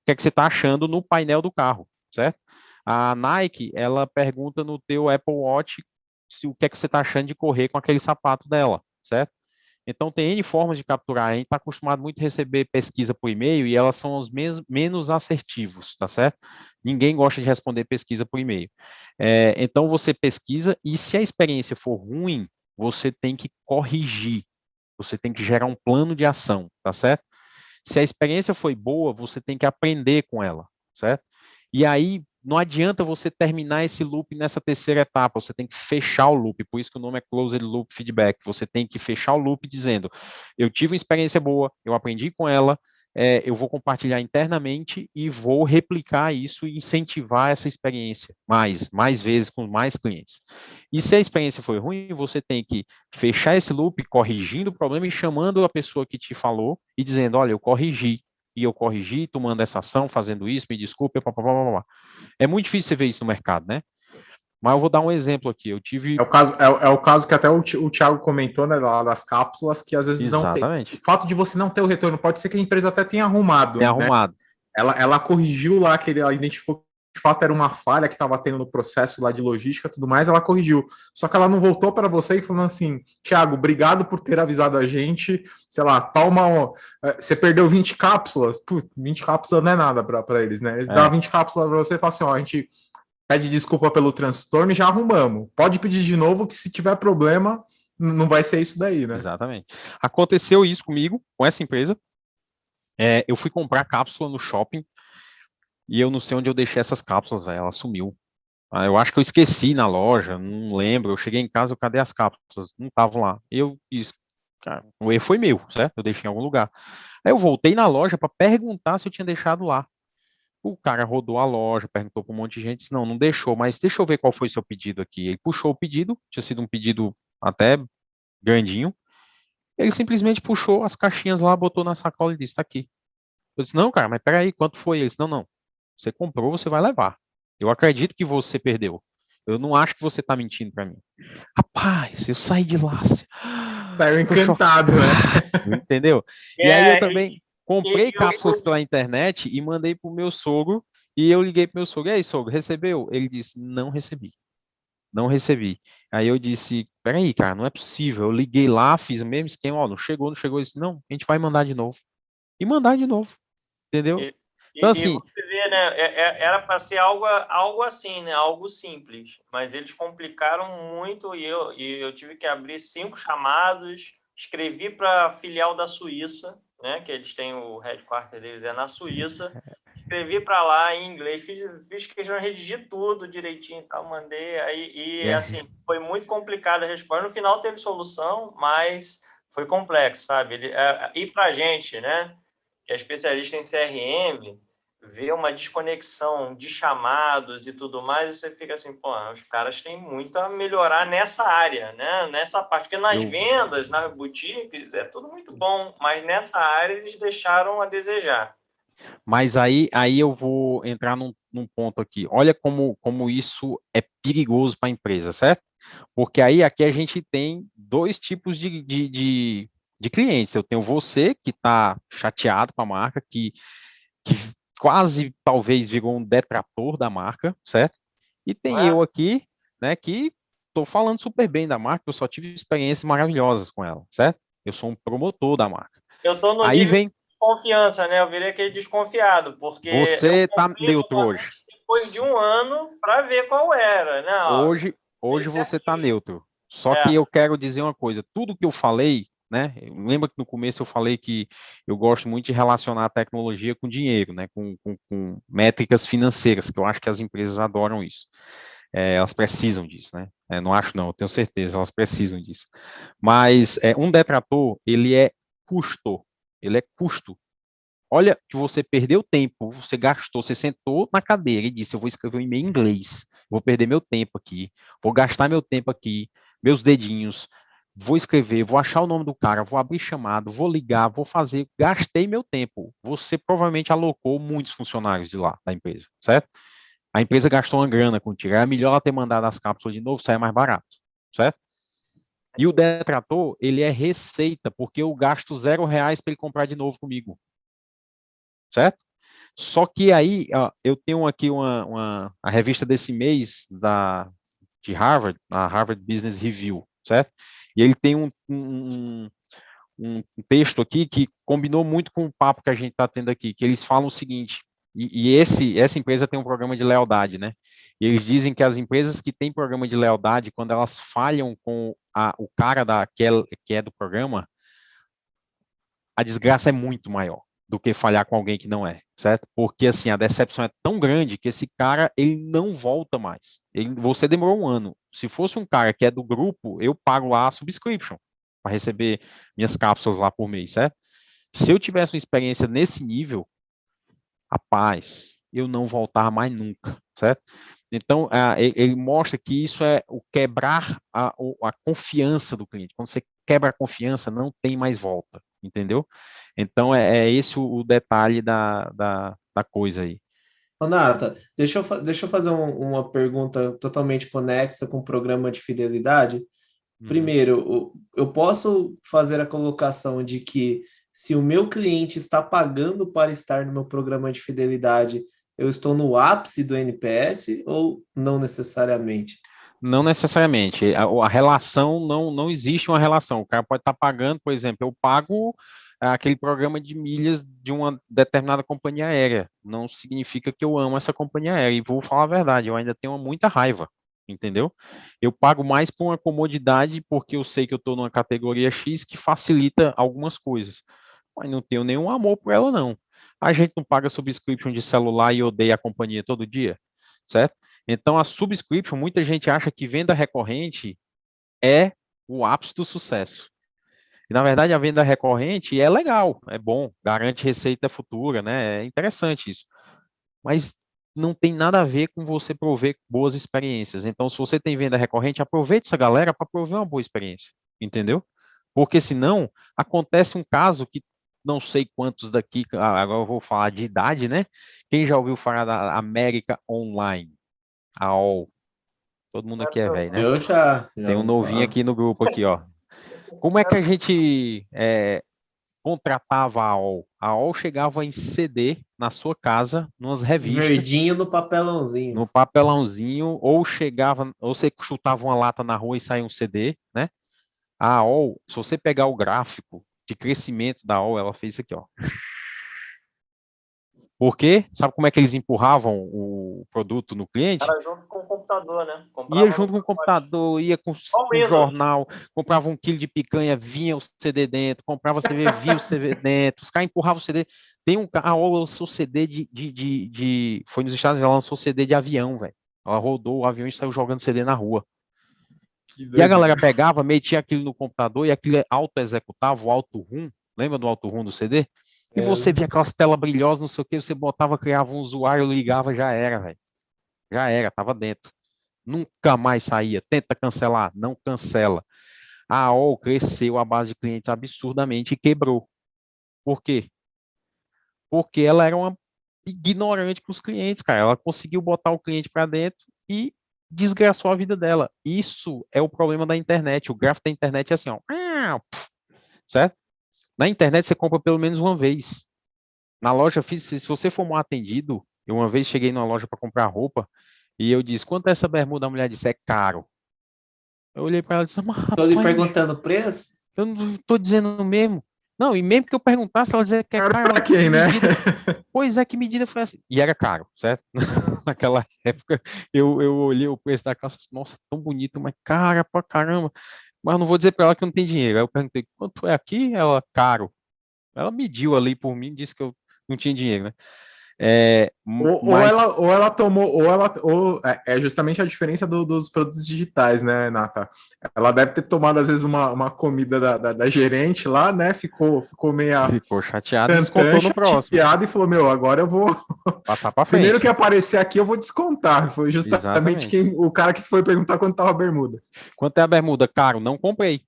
que é que você está achando no painel do carro, certo? A Nike, ela pergunta no teu Apple Watch o que é que você está achando de correr com aquele sapato dela, certo? Então, tem N formas de capturar. A gente está acostumado muito a receber pesquisa por e-mail e elas são os menos assertivos, tá certo? Ninguém gosta de responder pesquisa por e-mail. Então, você pesquisa e se a experiência for ruim, você tem que corrigir. Você tem que gerar um plano de ação, tá certo? Se a experiência foi boa, você tem que aprender com ela, certo? E aí, não adianta você terminar esse loop nessa terceira etapa, você tem que fechar o loop, por isso que o nome é Closed Loop Feedback, você tem que fechar o loop dizendo, eu tive uma experiência boa, eu aprendi com ela, eu vou compartilhar internamente e vou replicar isso e incentivar essa experiência mais vezes com mais clientes. E se a experiência foi ruim, você tem que fechar esse loop, corrigindo o problema e chamando a pessoa que te falou e dizendo, olha, eu corrigi, tomando essa ação, fazendo isso, me desculpe, papapá. É muito difícil você ver isso no mercado, né? Mas eu vou dar um exemplo aqui. Eu tive. É o caso que até o Thiago comentou, né, lá das cápsulas, que às vezes não tem. Exatamente. O fato de você não ter o retorno, pode ser que a empresa até tenha arrumado, Tem né? arrumado. Ela corrigiu lá, ela identificou que de fato era uma falha que estava tendo no processo lá de logística e tudo mais, ela corrigiu. Só que ela não voltou para você e falando assim, Thiago, obrigado por ter avisado a gente, sei lá, você perdeu 20 cápsulas, putz, 20 cápsulas não é nada para eles, né? Eles dão 20 cápsulas para você e falam assim, ó, a gente pede desculpa pelo transtorno e já arrumamos. Pode pedir de novo que se tiver problema, não vai ser isso daí, né? Exatamente. Aconteceu isso comigo, com essa empresa. Eu fui comprar cápsula no shopping e eu não sei onde eu deixei essas cápsulas, velho. Ela sumiu. Eu acho que eu esqueci na loja, não lembro. Eu cheguei em casa, cadê as cápsulas? Não estavam lá. Eu disse, cara, o erro foi meu, certo? Eu deixei em algum lugar. Aí eu voltei na loja para perguntar se eu tinha deixado lá. O cara rodou a loja, perguntou para um monte de gente, disse, não deixou, mas deixa eu ver qual foi seu pedido aqui. Ele puxou o pedido, tinha sido um pedido até grandinho. Ele simplesmente puxou as caixinhas lá, botou na sacola e disse, tá aqui. Eu disse, não, cara, mas peraí, quanto foi? Ele disse, não, você comprou, você vai levar. Eu acredito que você perdeu. Eu não acho que você tá mentindo para mim. Rapaz, eu saí de lá. Saiu encantado, né? Entendeu? E aí eu também comprei cápsulas pela internet e mandei pro meu sogro. E eu liguei pro meu sogro. E aí, sogro, recebeu? Ele disse, não recebi. Não recebi. Aí eu disse, peraí, cara, não é possível. Eu liguei lá, fiz o mesmo esquema, ó, não chegou. Ele disse, não, a gente vai mandar de novo. E mandar de novo. Entendeu? Então, assim. Você vê, né? Era para ser algo assim, né? Algo simples. Mas eles complicaram muito e eu tive que abrir 5 chamados. Escrevi para a filial da Suíça, né? Que eles têm o headquarter deles na Suíça. Escrevi para lá em inglês, fiz questão de redigir tudo direitinho e tal, mandei. Assim, foi muito complicado a resposta. No final teve solução, mas foi complexo, sabe? E para a gente, né? Que é especialista em CRM, vê uma desconexão de chamados e tudo mais, e você fica assim, pô, os caras têm muito a melhorar nessa área, né? Nessa parte, porque nas vendas, nas boutiques, é tudo muito bom, mas nessa área eles deixaram a desejar. Mas aí eu vou entrar num ponto aqui. Olha como isso é perigoso para a empresa, certo? Porque aí aqui a gente tem 2 tipos de clientes. Eu tenho você que está chateado com a marca, que quase talvez virou um detrator da marca, certo? E tem eu aqui, né, que estou falando super bem da marca, eu só tive experiências maravilhosas com ela, certo? Eu sou um promotor da marca. Eu estou no aí nível vem desconfiança, né? Eu virei aquele desconfiado, porque Você eu tá comprei neutro hoje. novamente depois de um ano para ver qual era, né? Ó, Hoje esse você tá aqui. neutro. Só que eu quero dizer uma coisa, tudo que eu falei, né? Lembra que no começo eu falei que eu gosto muito de relacionar a tecnologia com dinheiro, né? Com métricas financeiras, que eu acho que as empresas adoram isso. Elas precisam disso, né? Não acho não, eu tenho certeza, elas precisam disso. Mas um detrator, ele é custo, ele é custo. Olha que você perdeu tempo, você gastou, você sentou na cadeira e disse, eu vou escrever um e-mail em inglês, vou perder meu tempo aqui, vou gastar meu tempo aqui, meus dedinhos, vou escrever, vou achar o nome do cara, vou abrir chamado, vou ligar, vou fazer, gastei meu tempo. Você provavelmente alocou muitos funcionários de lá, da empresa, certo? A empresa gastou uma grana contigo, é melhor ela ter mandado as cápsulas de novo, sai mais barato, certo? E o detrator, ele é receita, porque eu gasto R$ 0 para ele comprar de novo comigo, certo? Só que aí, ó, eu tenho aqui a revista desse mês de Harvard, a Harvard Business Review, certo? E ele tem um texto aqui que combinou muito com o papo que a gente está tendo aqui, que eles falam o seguinte, essa empresa tem um programa de lealdade, né? E eles dizem que as empresas que têm programa de lealdade, quando elas falham com o cara que é do programa, a desgraça é muito maior do que falhar com alguém que não é, certo? Porque, assim, a decepção é tão grande que esse cara, ele não volta mais. Você demorou um ano. Se fosse um cara que é do grupo, eu pago lá a subscription para receber minhas cápsulas lá por mês, certo? Se eu tivesse uma experiência nesse nível, rapaz, eu não voltar mais nunca, certo? Então, ele mostra que isso é o quebrar a confiança do cliente. Quando você quebra a confiança, não tem mais volta, entendeu? Então, é esse o detalhe da coisa aí. Ô, Nata, deixa eu fazer uma pergunta totalmente conexa com o programa de fidelidade. Uhum. Primeiro, eu posso fazer a colocação de que se o meu cliente está pagando para estar no meu programa de fidelidade, eu estou no ápice do NPS ou não necessariamente? Não necessariamente. A relação, não existe uma relação. O cara pode estar pagando, por exemplo, eu pago aquele programa de milhas de uma determinada companhia aérea. Não significa que eu amo essa companhia aérea. E vou falar a verdade, eu ainda tenho muita raiva, entendeu? Eu pago mais por uma comodidade porque eu sei que eu estou numa categoria X que facilita algumas coisas. Mas não tenho nenhum amor por ela, não. A gente não paga subscription de celular e odeia a companhia todo dia, certo? Então, a subscription, muita gente acha que venda recorrente é o ápice do sucesso. E, na verdade, a venda recorrente é legal, é bom, garante receita futura, né? É interessante isso. Mas não tem nada a ver com você prover boas experiências. Então, se você tem venda recorrente, aproveite essa galera para prover uma boa experiência, entendeu? Porque senão acontece um caso que não sei quantos daqui, agora eu vou falar de idade, né? Quem já ouviu falar da América Online? A AOL. Todo mundo aqui é velho, né? Eu já Tem um vou novinho falar. aqui no grupo aqui, ó. Como é que a gente contratava a AOL? A AOL chegava em CD na sua casa, nas revistas, Verdinho no papelãozinho. no papelãozinho, ou chegava, ou você chutava uma lata na rua e saía um CD, né? A AOL, se você pegar o gráfico de crescimento da AOL, ela fez isso aqui, ó. Por quê? Sabe como é que eles empurravam o produto no cliente? Era junto com o computador, né? Ia Comprava junto no com o pacote. computador, ia Só o com Windows. jornal, comprava 1 quilo de picanha, vinha o CD dentro, comprava CD, vinha o CD dentro, os caras empurravam o CD. Tem um cara, lançou CD foi nos Estados Unidos, ela lançou CD de avião, velho. Ela rodou o avião e saiu jogando CD na rua. Que E a galera doideira. pegava, metia aquilo no computador e aquilo auto-executava, o auto-rum, lembra do auto-rum do CD? E você via aquelas telas brilhosas, não sei o que, você botava, criava um usuário, ligava, já era, velho. Já era, tava dentro. Nunca mais saía. Tenta cancelar, não cancela. A AOL cresceu a base de clientes absurdamente e quebrou. Por quê? Porque ela era uma ignorante com os clientes, cara. Ela conseguiu botar o cliente para dentro e desgraçou a vida dela. Isso é o problema da internet. O gráfico da internet é assim, ó. Certo? Na internet você compra pelo menos uma vez. Na loja física, se você for mal atendido, eu uma vez cheguei numa loja para comprar roupa e eu disse, quanto é essa bermuda? A mulher disse, é caro. Eu olhei para ela e disse, mas Estou lhe rapaz, perguntando o preço? eu não estou dizendo mesmo. Não, e mesmo que eu perguntasse, ela dizia que é Caro caro. pra quem, né? Pois é, que medida foi essa? E era caro, certo? Naquela época, eu olhei o preço da calça, nossa, tão bonito, mas cara pra caramba. Mas eu não vou dizer pra ela que eu não tenho dinheiro. Aí eu perguntei, quanto é aqui? Ela, caro. Ela mediu ali por mim, disse que eu não tinha dinheiro, né? Mas Ou ela tomou, ou é justamente a diferença dos produtos digitais, né, Nata? Ela deve ter tomado, às vezes, uma comida da gerente lá, né? Ficou meia ficou chateada e tantã, descontou no próximo. chateada e falou: Meu, agora eu vou. Passar pra Primeiro frente. que aparecer aqui, eu vou descontar. Foi justamente Exatamente. o cara que foi perguntar quanto tava a bermuda. Quanto é a bermuda? Caro, não comprei.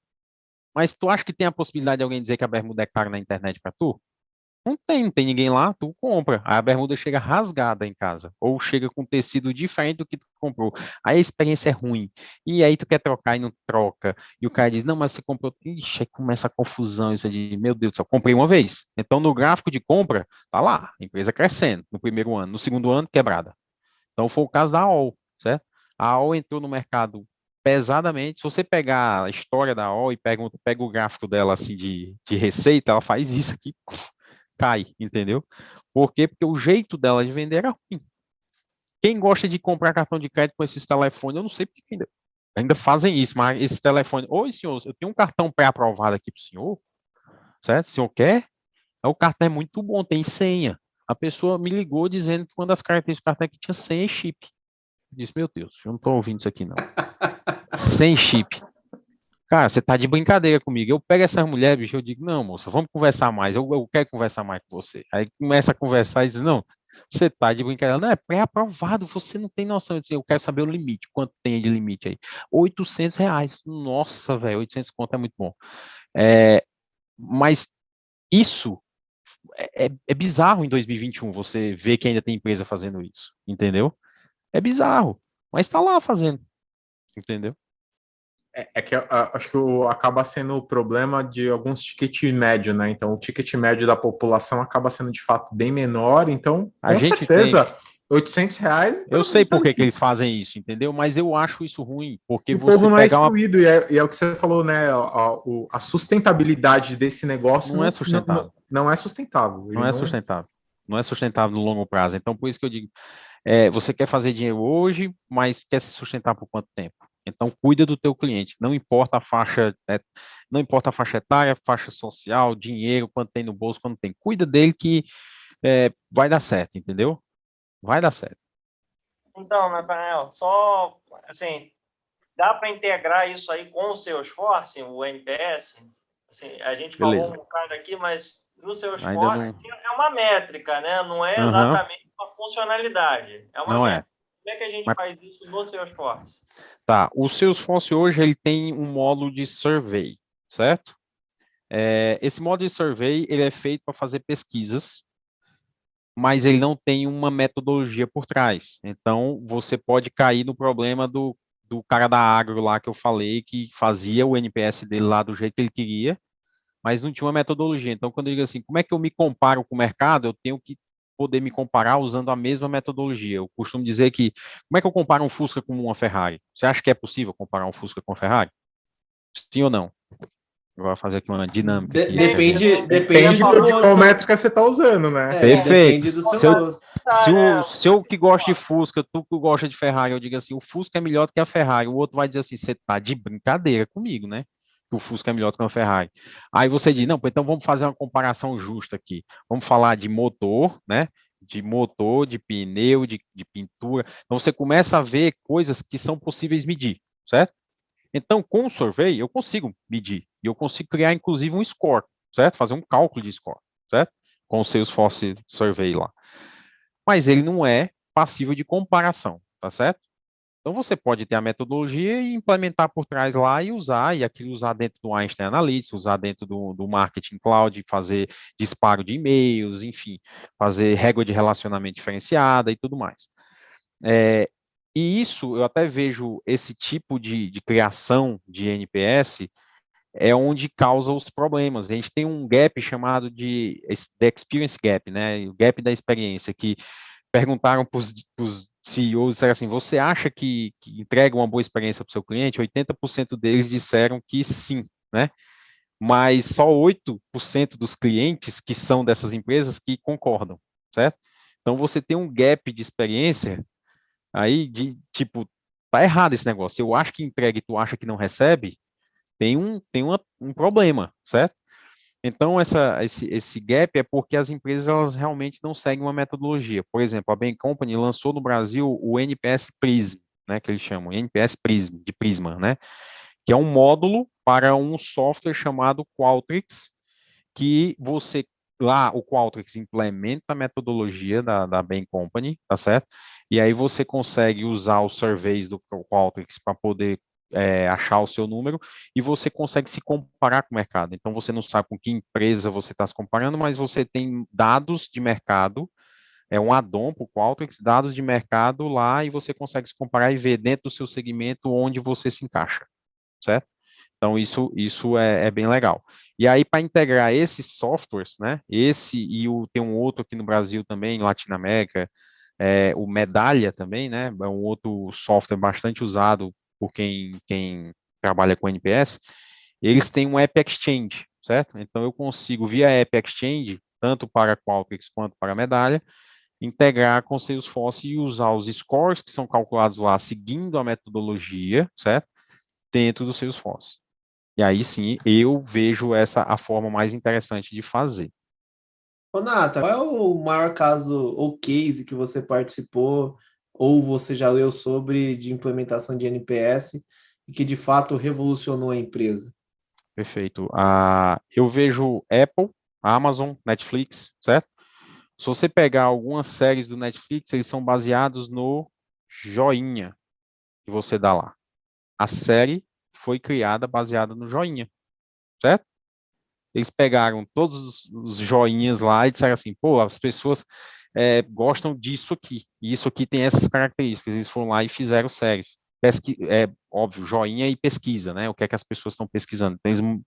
Mas tu acha que tem a possibilidade de alguém dizer que a bermuda é cara na internet pra tu? Não tem ninguém lá, tu compra. Aí a bermuda chega rasgada em casa, ou chega com tecido diferente do que tu comprou. Aí a experiência é ruim. E aí tu quer trocar e não troca. E o cara diz, não, mas você comprou. Ixi, aí começa a confusão, isso de, meu Deus do céu, comprei uma vez. Então no gráfico de compra, tá lá, a empresa crescendo no primeiro ano. No segundo ano, quebrada. Então foi o caso da AOL, certo? A AOL entrou no mercado pesadamente. Se você pegar a história da AOL e pega o gráfico dela assim de receita, ela faz isso aqui, cai, entendeu? Por quê? Porque o jeito dela de vender era ruim. Quem gosta de comprar cartão de crédito com esses telefones, eu não sei porque ainda fazem isso, mas esse telefone, oi senhor, eu tenho um cartão pré-aprovado aqui para o senhor, certo? O senhor quer? O cartão é muito bom, tem senha. A pessoa me ligou dizendo que uma das características do cartão é que tinha senha e chip. Eu disse, meu Deus, eu não estou ouvindo isso aqui não. Sem chip. Cara, você tá de brincadeira comigo. Eu pego essa mulher, bicho, eu digo, não, moça, vamos conversar mais. Eu quero conversar mais com você. Aí começa a conversar e diz, não, você tá de brincadeira. Não, é pré-aprovado, você não tem noção. Eu disse, eu quero saber o limite, quanto tem de limite aí. R$ 800. Nossa, velho, 800 conto é muito bom. Mas isso é bizarro em 2021, você ver que ainda tem empresa fazendo isso, entendeu? É bizarro, mas tá lá fazendo, entendeu? É que acho que acaba sendo o problema de alguns ticket médio, né? Então, o ticket médio da população acaba sendo de fato bem menor. Então, A com gente tem. certeza, R$ 800. Eu sei por que eles fazem isso, entendeu? Mas eu acho isso ruim, porque O você povo não é pegar uma. excluído, e é o que você falou, né? A sustentabilidade desse negócio Não é sustentável. não é sustentável. Ele Não é não. sustentável. Não é sustentável no longo prazo. Então, por isso que eu digo, você quer fazer dinheiro hoje, mas quer se sustentar por quanto tempo? Então, cuida do teu cliente. Não importa a faixa, não importa a faixa etária, faixa social, dinheiro, quanto tem no bolso, quanto tem. Cuida dele que vai dar certo, entendeu? Vai dar certo. Então, Nathanael, só assim, dá para integrar isso aí com o Salesforce, o NPS? Assim, a gente falou Beleza. um bocado aqui, mas no Ainda Salesforce não. é uma métrica, né? Não é Aham, exatamente uma funcionalidade, é uma não é. métrica. Como é que a gente Mas faz isso no Salesforce? tá, o Salesforce hoje ele tem um módulo de survey, certo? Esse módulo de survey ele é feito para fazer pesquisas, mas ele não tem uma metodologia por trás. Então, você pode cair no problema do cara da agro lá que eu falei, que fazia o NPS dele lá do jeito que ele queria, mas não tinha uma metodologia. Então, quando eu digo assim, como é que eu me comparo com o mercado, eu tenho que poder me comparar usando a mesma metodologia. Eu costumo dizer que, como é que eu comparo um Fusca com uma Ferrari? Você acha que é possível comparar um Fusca com uma Ferrari? Sim ou não? Eu vou fazer aqui uma dinâmica. Aqui, Depende Depende do de qual gosto. métrica você está usando, né? Perfeito. Depende do seu Se eu, gosto. se eu que gosto de Fusca, tu que gosta de Ferrari, eu digo assim, o Fusca é melhor do que a Ferrari. O outro vai dizer assim, você tá de brincadeira comigo, né? Que o Fusca é melhor do que a Ferrari. Aí você diz, não, então vamos fazer uma comparação justa aqui. Vamos falar de motor, né? De motor, de pneu, de pintura. Então você começa a ver coisas que são possíveis medir, certo? Então, com o survey, eu consigo medir. E eu consigo criar, inclusive, um score, certo? Fazer um cálculo de score, certo? Com o Salesforce Survey lá. Mas ele não é passível de comparação, tá certo? Então, você pode ter a metodologia e implementar por trás lá e usar, e aquilo usar dentro do Einstein Analytics, usar dentro do Marketing Cloud, fazer disparo de e-mails, enfim, fazer régua de relacionamento diferenciada e tudo mais. E isso, eu até vejo esse tipo de criação de NPS é onde causa os problemas. A gente tem um gap chamado de Experience Gap, né? O gap da experiência, que perguntaram para os CEOs, disseram assim, você acha que entrega uma boa experiência para o seu cliente? 80% deles disseram que sim, né? mas só 8% dos clientes que são dessas empresas que concordam, certo? Então, você tem um gap de experiência aí de, tipo, tá errado esse negócio. Eu acho que entrega e tu acha que não recebe, tem um problema, certo? Então, esse gap é porque as empresas elas realmente não seguem uma metodologia. Por exemplo, a Bain Company lançou no Brasil o NPS Prism, né, que eles chamam, NPS Prism, de Prisma, né, que é um módulo para um software chamado Qualtrics, que você, lá, o Qualtrics implementa a metodologia da Bain Company, tá certo? E aí você consegue usar os surveys do Qualtrics para poder achar o seu número e você consegue se comparar com o mercado. Então, você não sabe com que empresa você está se comparando, mas você tem dados de mercado, é um add-on para o Qualtrics, dados de mercado lá e você consegue se comparar e ver dentro do seu segmento onde você se encaixa, certo? Então, isso é bem legal. E aí, para integrar esses softwares, né, tem um outro aqui no Brasil também, em Latinoamérica, o Medalha também, né, é um outro software bastante usado por quem trabalha com NPS, eles têm um App Exchange, certo? Então, eu consigo, via App Exchange, tanto para Qualtrics quanto para Medalha, integrar com Salesforce e usar os scores que são calculados lá, seguindo a metodologia, certo? Dentro do Salesforce. E aí sim, eu vejo essa a forma mais interessante de fazer. Ô, Nata, qual é o maior caso ou case que você participou ou você já leu sobre de implementação de NPS e que de fato revolucionou a empresa? Perfeito. Eu vejo Apple, Amazon, Netflix, certo? Se você pegar algumas séries do Netflix, eles são baseados no joinha que você dá lá. A série foi criada baseada no joinha, certo? Eles pegaram todos os joinhas lá e disseram assim, pô, as pessoas gostam disso aqui, e isso aqui tem essas características. Eles foram lá e fizeram séries. Óbvio, joinha e pesquisa, né? O que é que as pessoas estão pesquisando. Então, eles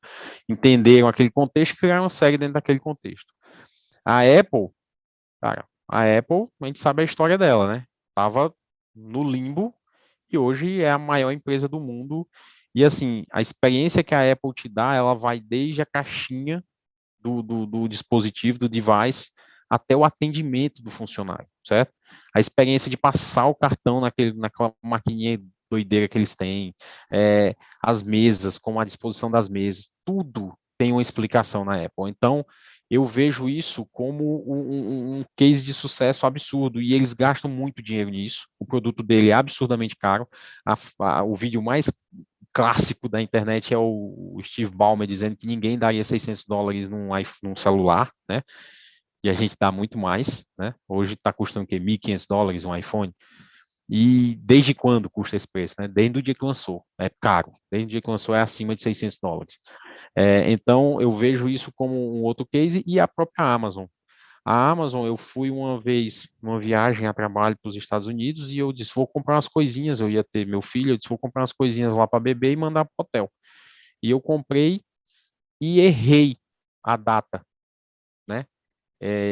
entenderam aquele contexto e criaram uma série dentro daquele contexto. A Apple, cara, a Apple, a gente sabe a história dela, né? Tava no limbo e hoje é a maior empresa do mundo. E assim, a experiência que a Apple te dá, ela vai desde a caixinha do dispositivo, do device, até o atendimento do funcionário, certo? A experiência de passar o cartão naquela maquininha doideira que eles têm, as mesas, como a disposição das mesas, tudo tem uma explicação na Apple. Então, eu vejo isso como um case de sucesso absurdo, e eles gastam muito dinheiro nisso, o produto dele é absurdamente caro, o vídeo mais clássico da internet é o Steve Ballmer dizendo que ninguém daria $600 num celular, né? E a gente dá muito mais, né? Hoje está custando o quê? $1.500 um iPhone. E desde quando custa esse preço, né? Desde o dia que lançou. É caro. Desde o dia que lançou é acima de $600. Então, eu vejo isso como um outro case e a própria Amazon. A Amazon, eu fui uma vez numa viagem a trabalho para os Estados Unidos e eu disse, vou comprar umas coisinhas, eu ia ter meu filho, eu disse, vou comprar umas coisinhas lá para beber e mandar para o hotel. E eu comprei e errei a data, né?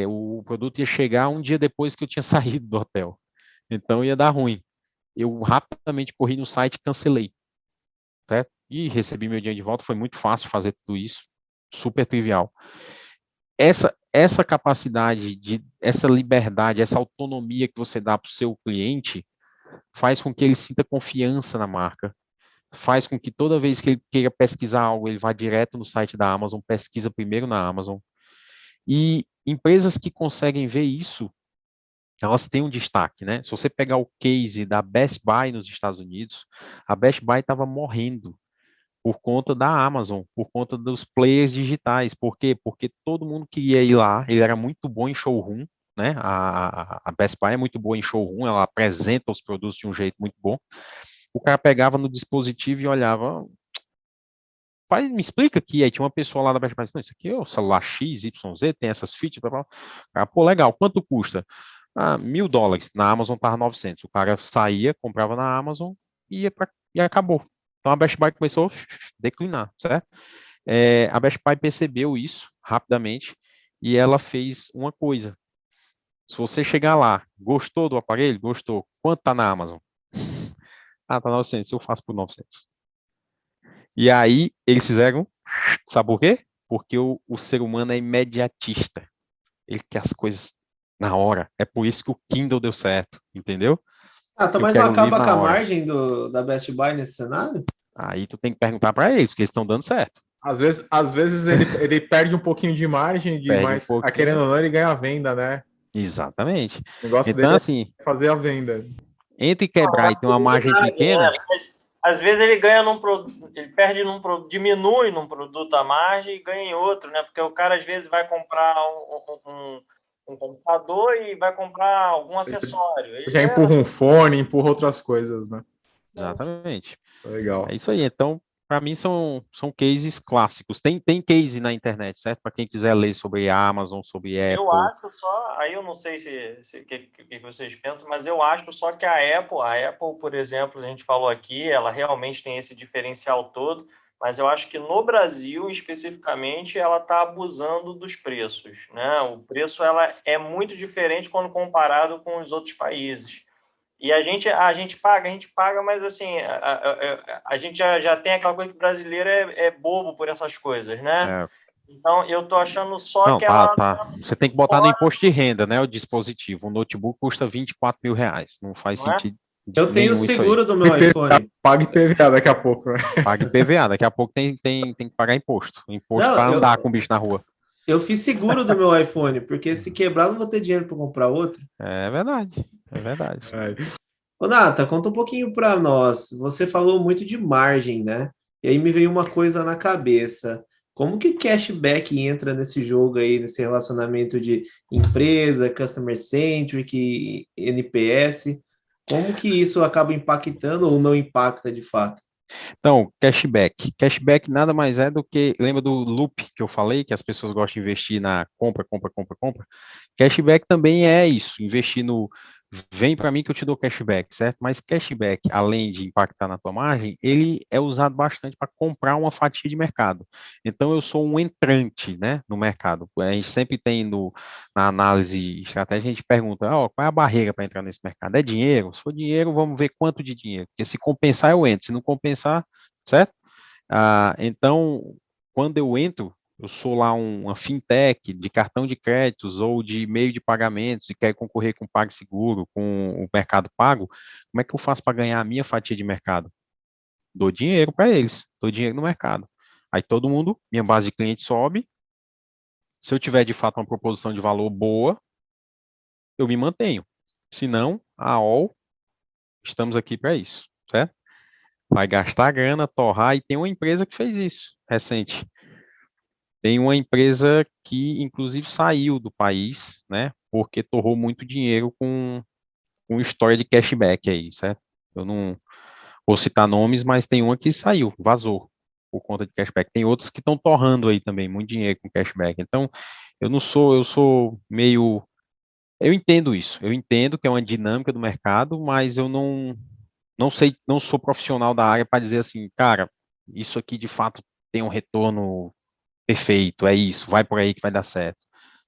O produto ia chegar um dia depois que eu tinha saído do hotel. Então ia dar ruim. Eu rapidamente corri no site e cancelei, certo? E recebi meu dinheiro de volta, foi muito fácil fazer tudo isso, super trivial. Essa capacidade, essa liberdade, essa autonomia que você dá para o seu cliente faz com que ele sinta confiança na marca, faz com que toda vez que ele queira pesquisar algo, ele vá direto no site da Amazon, pesquisa primeiro na Amazon. E empresas que conseguem ver isso, elas têm um destaque, né? Se você pegar o case da Best Buy nos Estados Unidos, a Best Buy estava morrendo por conta da Amazon, por conta dos players digitais. Por quê? Porque todo mundo queria ir lá, ele era muito bom em showroom, né? A Best Buy é muito boa em showroom, ela apresenta os produtos de um jeito muito bom. O cara pegava no dispositivo e olhava, me explica aqui. Aí tinha uma pessoa lá da Best Buy, não, isso aqui é o celular X, Y, Z, tem essas features, blá, blá. Cara, pô, legal, quanto custa? $1.000, na Amazon tava 900. O cara saía, comprava na Amazon e acabou. Então a Best Buy começou a declinar, certo? A Best Buy percebeu isso rapidamente e ela fez uma coisa. Se você chegar lá, gostou do aparelho? Gostou. Quanto tá na Amazon? Tá 900, eu faço por 900. E aí eles fizeram Sabe por quê? Porque o ser humano é imediatista. Ele quer as coisas na hora. É por isso que o Kindle deu certo, entendeu? Ah, tá, Eu mas não quero o livro acaba com na a hora. margem da Best Buy nesse cenário? Aí tu tem que perguntar para eles, porque eles estão dando certo. Às vezes ele perde um pouquinho de margem, Gui, Perde um mas querendo pouquinho. ou não, ele ganha a venda, né? Exatamente. O negócio Então, dele assim, é fazer a venda. entre quebrar e ter uma margem Verdade, né? pequena, Mas, às vezes ele ganha num produto, ele perde diminui num produto a margem e ganha em outro, né? Porque o cara às vezes vai comprar um computador e vai comprar algum acessório. Você Ele já ganha. empurra um fone, empurra outras coisas, né? exatamente. É Legal. isso aí. Então, para mim, são cases clássicos. Tem case na internet, certo? Para quem quiser ler sobre Amazon, sobre Eu Apple. acho só, aí eu não sei que vocês pensam, mas eu acho só que a Apple, por exemplo, a gente falou aqui, ela realmente tem esse diferencial todo, mas eu acho que no Brasil, especificamente, ela está abusando dos preços, né? O preço ela é muito diferente quando comparado com os outros países. E a gente paga, mas assim, a gente já tem aquela coisa que o brasileiro é bobo por essas coisas, né? É, Então, eu tô achando só não, que tá, ela tá. tá Você tem muito que botar no fora, imposto de renda, né? O dispositivo. O notebook custa R$ 24.000. Não faz não é? sentido Eu tenho o nenhum isso aí. seguro do meu iPhone. Paga IPVA daqui a pouco, né? Paga IPVA. Daqui a pouco tem que pagar imposto. Imposto Não, para andar com o bicho na rua. eu fiz seguro do meu iPhone, porque se quebrar, eu não vou ter dinheiro para comprar outro. É verdade. É verdade. É. Ô, Nata, conta um pouquinho para nós. Você falou muito de margem, né? E aí me veio uma coisa na cabeça. Como que cashback entra nesse jogo aí, nesse relacionamento de empresa, customer centric, e NPS? Como que isso acaba impactando ou não impacta de fato? Então, cashback. Cashback nada mais é do que, lembra do loop que eu falei, que as pessoas gostam de investir na compra, compra, compra, compra? Cashback também é isso, investir no vem para mim que eu te dou cashback, certo? Mas cashback, além de impactar na tua margem, ele é usado bastante para comprar uma fatia de mercado. Então, eu sou um entrante, né, no mercado. A gente sempre tem na análise estratégica, a gente pergunta, ó, qual é a barreira para entrar nesse mercado? É dinheiro? Se for dinheiro, vamos ver quanto de dinheiro. Porque se compensar, eu entro. Se não compensar, certo? Então, quando eu entro, eu sou lá uma fintech de cartão de créditos ou de meio de pagamentos e quero concorrer com o PagSeguro, com o Mercado Pago, como é que eu faço para ganhar a minha fatia de mercado? Dou dinheiro para eles, dou dinheiro no mercado. Aí todo mundo, minha base de clientes sobe. Se eu tiver de fato uma proposição de valor boa, eu me mantenho. Se não, a AOL, estamos aqui para isso, certo? Vai gastar grana, torrar, e tem uma empresa que fez isso recente. Tem uma empresa que, inclusive, saiu do país, né, porque torrou muito dinheiro com história de cashback aí, certo? Eu não vou citar nomes, mas tem uma que saiu, vazou, por conta de cashback. Tem outros que estão torrando aí também muito dinheiro com cashback. Então, eu sou meio. Eu entendo isso, eu entendo que é uma dinâmica do mercado, mas eu não sei, não sou profissional da área para dizer assim, cara, isso aqui de fato tem um retorno perfeito, é isso, vai por aí que vai dar certo.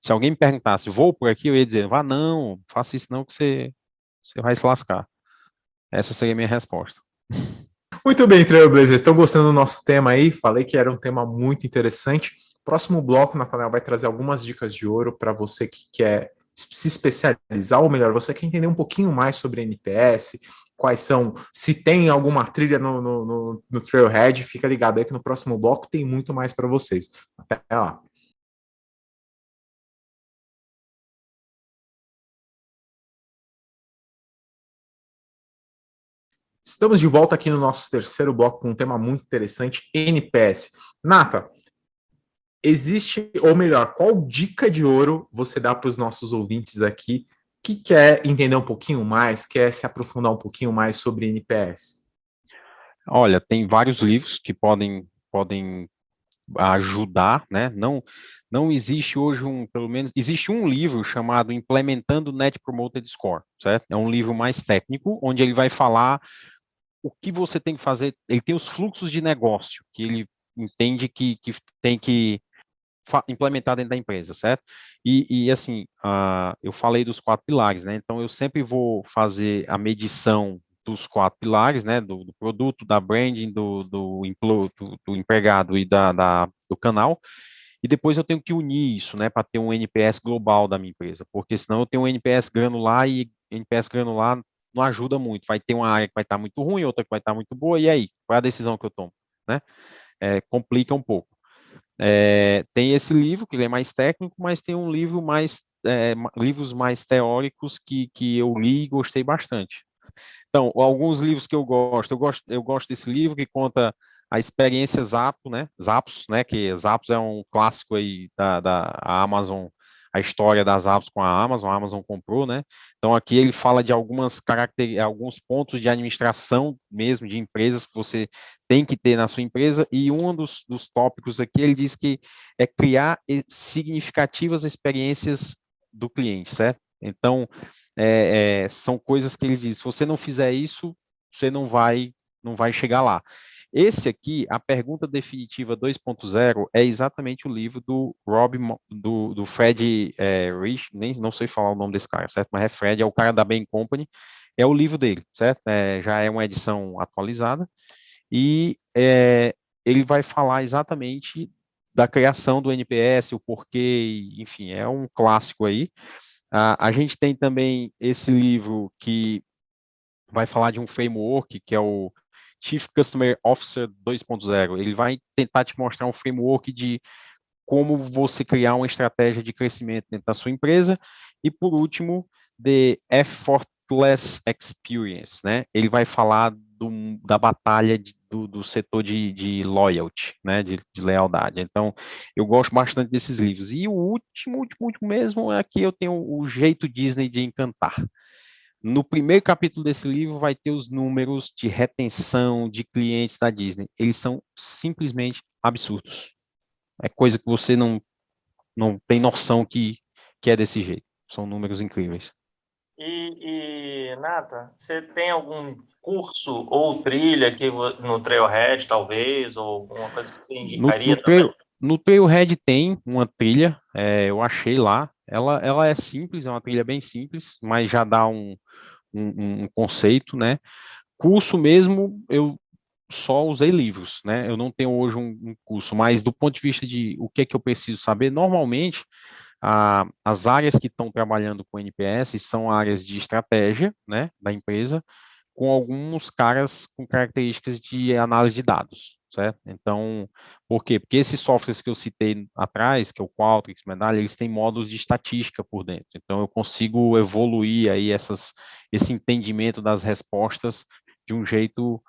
Se alguém me perguntasse, vou por aqui, eu ia dizer, vá não, faça isso não que você vai se lascar. Essa seria a minha resposta. Muito bem, Trailblazers. Estão gostando do nosso tema aí? Falei que era um tema muito interessante. Próximo bloco, Nathanael vai trazer algumas dicas de ouro para você que quer se especializar, ou melhor, você quer entender um pouquinho mais sobre NPS, quais são, se tem alguma trilha no Trailhead, fica ligado aí que no próximo bloco tem muito mais para vocês. Até lá. Estamos de volta aqui no nosso terceiro bloco com um tema muito interessante, NPS. Nata, existe, ou melhor, qual dica de ouro você dá para os nossos ouvintes aqui que quer entender um pouquinho mais, quer se aprofundar um pouquinho mais sobre NPS? Olha, tem vários livros que podem ajudar, né? Não existe hoje pelo menos, existe um livro chamado Implementando Net Promoter Score, certo? É um livro mais técnico, onde ele vai falar o que você tem que fazer. Ele tem os fluxos de negócio que ele entende que tem que implementar dentro da empresa, certo? E assim, eu falei dos 4 pilares, né? Então eu sempre vou fazer a medição dos 4 pilares, né, do produto, da branding, do empregado e do canal, e depois eu tenho que unir isso, né, para ter um NPS global da minha empresa, porque senão eu tenho um NPS granular e NPS granular não ajuda muito, vai ter uma área que vai estar muito ruim, outra que vai estar muito boa, e aí, qual é a decisão que eu tomo, né? Complica um pouco. Tem esse livro, que ele é mais técnico, mas tem um livro livros mais teóricos que eu li e gostei bastante. Então, alguns livros que eu gosto desse livro que conta a experiência Zappos, né? Zappos, né? Que Zappos é um clássico aí da Amazon, a história das Zappos com a Amazon comprou, né? Então aqui ele fala de alguns pontos de administração mesmo de empresas que você tem que ter na sua empresa, e um dos tópicos aqui ele diz que é criar significativas experiências do cliente, certo? Então, são coisas que ele diz, se você não fizer isso, você não vai chegar lá. Esse aqui, A Pergunta Definitiva 2.0, é exatamente o livro do Fred Rich, nem não sei falar o nome desse cara, certo? Mas é Fred, é o cara da Bain Company, é o livro dele, certo? Já é uma edição atualizada, e ele vai falar exatamente da criação do NPS, o porquê, enfim, é um clássico aí. A gente tem também esse livro que vai falar de um framework, que é o Chief Customer Officer 2.0. Ele vai tentar te mostrar um framework de como você criar uma estratégia de crescimento dentro da sua empresa. E, por último, The Effortless Experience, né? Ele vai falar da batalha do setor de loyalty, né? De lealdade. Então, eu gosto bastante desses livros. E o último mesmo, aqui eu tenho o Jeito Disney de Encantar. No primeiro capítulo desse livro vai ter os números de retenção de clientes da Disney. Eles são simplesmente absurdos. É coisa que você não tem noção que é desse jeito. São números incríveis. Nata, você tem algum curso ou trilha aqui no Trailhead, talvez, ou alguma coisa que você indicaria também? No Trailhead tem uma trilha, eu achei lá. Ela é simples, é uma trilha bem simples, mas já dá um conceito, né? Curso mesmo, eu só usei livros, né? Eu não tenho hoje um curso, mas do ponto de vista de o que é que eu preciso saber, normalmente as áreas que estão trabalhando com NPS são áreas de estratégia, né, da empresa, com alguns caras com características de análise de dados, certo? Então, por quê? Porque esses softwares que eu citei atrás, que é o Qualtrics, Medalha, eles têm módulos de estatística por dentro. Então, eu consigo evoluir aí esse entendimento das respostas de um jeito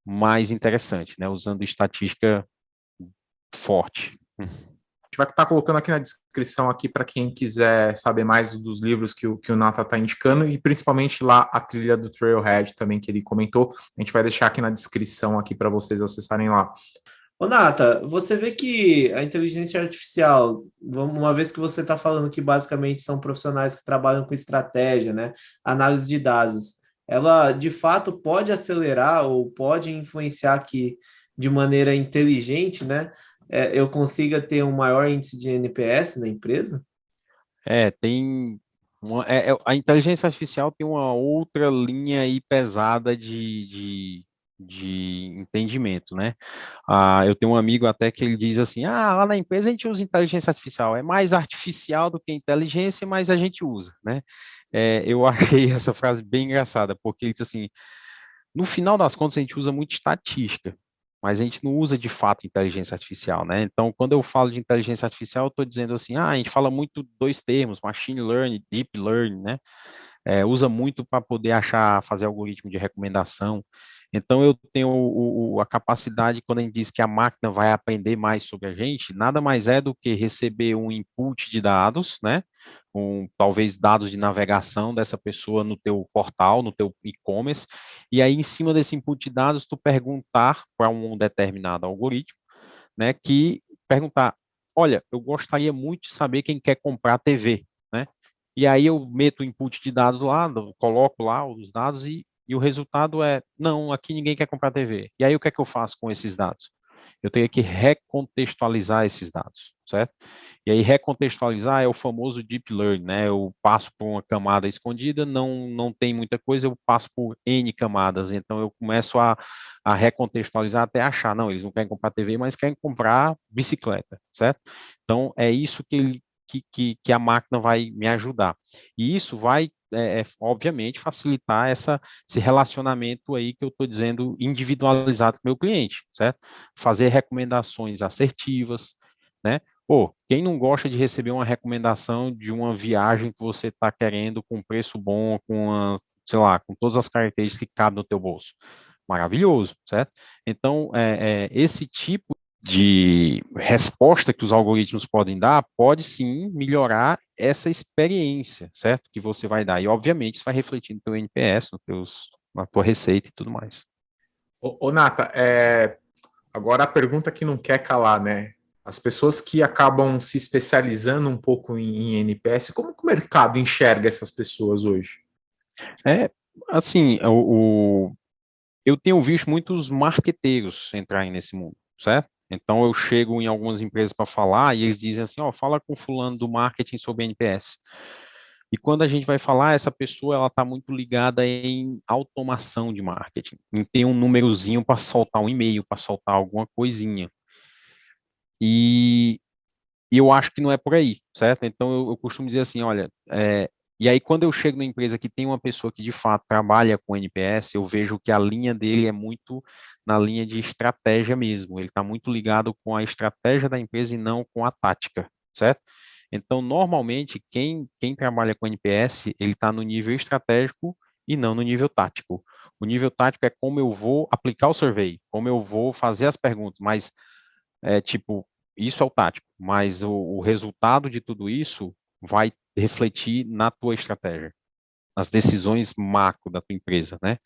mais interessante, né? Usando estatística forte. A gente vai estar colocando aqui na descrição aqui para quem quiser saber mais dos livros que o Nata está indicando, e principalmente lá a trilha do Trailhead também que ele comentou. A gente vai deixar aqui na descrição aqui para vocês acessarem lá. Ô, Nata, você vê que a inteligência artificial, uma vez que você está falando que basicamente são profissionais que trabalham com estratégia, né, análise de dados, ela de fato pode acelerar ou pode influenciar que de maneira inteligente, né, eu consiga ter um maior índice de NPS na empresa? Tem a inteligência artificial tem uma outra linha aí pesada de entendimento, né? Eu tenho um amigo até que ele diz assim, lá na empresa a gente usa inteligência artificial, é mais artificial do que inteligência, mas a gente usa, né? Eu achei essa frase bem engraçada, porque ele diz assim, no final das contas a gente usa muito estatística, mas a gente não usa de fato inteligência artificial, né? Então, quando eu falo de inteligência artificial, eu estou dizendo assim, a gente fala muito dois termos, machine learning, deep learning, né? Usa muito para poder fazer algoritmo de recomendação. Então, eu tenho a capacidade, quando a gente diz que a máquina vai aprender mais sobre a gente, nada mais é do que receber um input de dados, né? Talvez dados de navegação dessa pessoa no teu portal, no teu e-commerce, e aí, em cima desse input de dados, tu perguntar para um determinado algoritmo, né? Que perguntar, olha, eu gostaria muito de saber quem quer comprar TV, né? E aí eu meto o input de dados lá, coloco lá os dados e o resultado é, não, aqui ninguém quer comprar TV. E aí o que é que eu faço com esses dados? eu teria que recontextualizar esses dados, certo? E aí recontextualizar é o famoso deep learning, né? Eu passo por uma camada escondida, não tem muita coisa, eu passo por N camadas, então eu começo a recontextualizar até achar, não, eles não querem comprar TV, mas querem comprar bicicleta, certo? Então é isso que a máquina vai me ajudar. E isso vai, obviamente, facilitar esse relacionamento aí que eu estou dizendo individualizado com o meu cliente, certo? Fazer recomendações assertivas, né? Pô, quem não gosta de receber uma recomendação de uma viagem que você está querendo com preço bom, sei lá, com todas as características que cabem no teu bolso? Maravilhoso, certo? Então, esse tipo de resposta que os algoritmos podem dar pode sim melhorar essa experiência, certo? Que você vai dar. E, obviamente, isso vai refletir no teu NPS, na tua receita e tudo mais. Ô Nata, agora a pergunta que não quer calar, né? As pessoas que acabam se especializando um pouco em NPS, como que o mercado enxerga essas pessoas hoje? Assim, eu tenho visto muitos marqueteiros entrarem nesse mundo, certo? Então eu chego em algumas empresas para falar e eles dizem assim, ó, fala com fulano do marketing sobre NPS. E quando a gente vai falar, essa pessoa ela está muito ligada em automação de marketing, em ter um númerozinho para soltar um e-mail, para soltar alguma coisinha. E eu acho que não é por aí, certo? Então eu costumo dizer assim, olha, e aí quando eu chego na empresa que tem uma pessoa que de fato trabalha com NPS, eu vejo que a linha dele é muito na linha de estratégia mesmo. Ele está muito ligado com a estratégia da empresa e não com a tática, certo? Então, normalmente, quem trabalha com NPS, ele está no nível estratégico e não no nível tático. O nível tático é como eu vou aplicar o survey, como eu vou fazer as perguntas, mas tipo, isso é o tático, mas o resultado de tudo isso vai refletir na tua estratégia, nas decisões macro da tua empresa, né?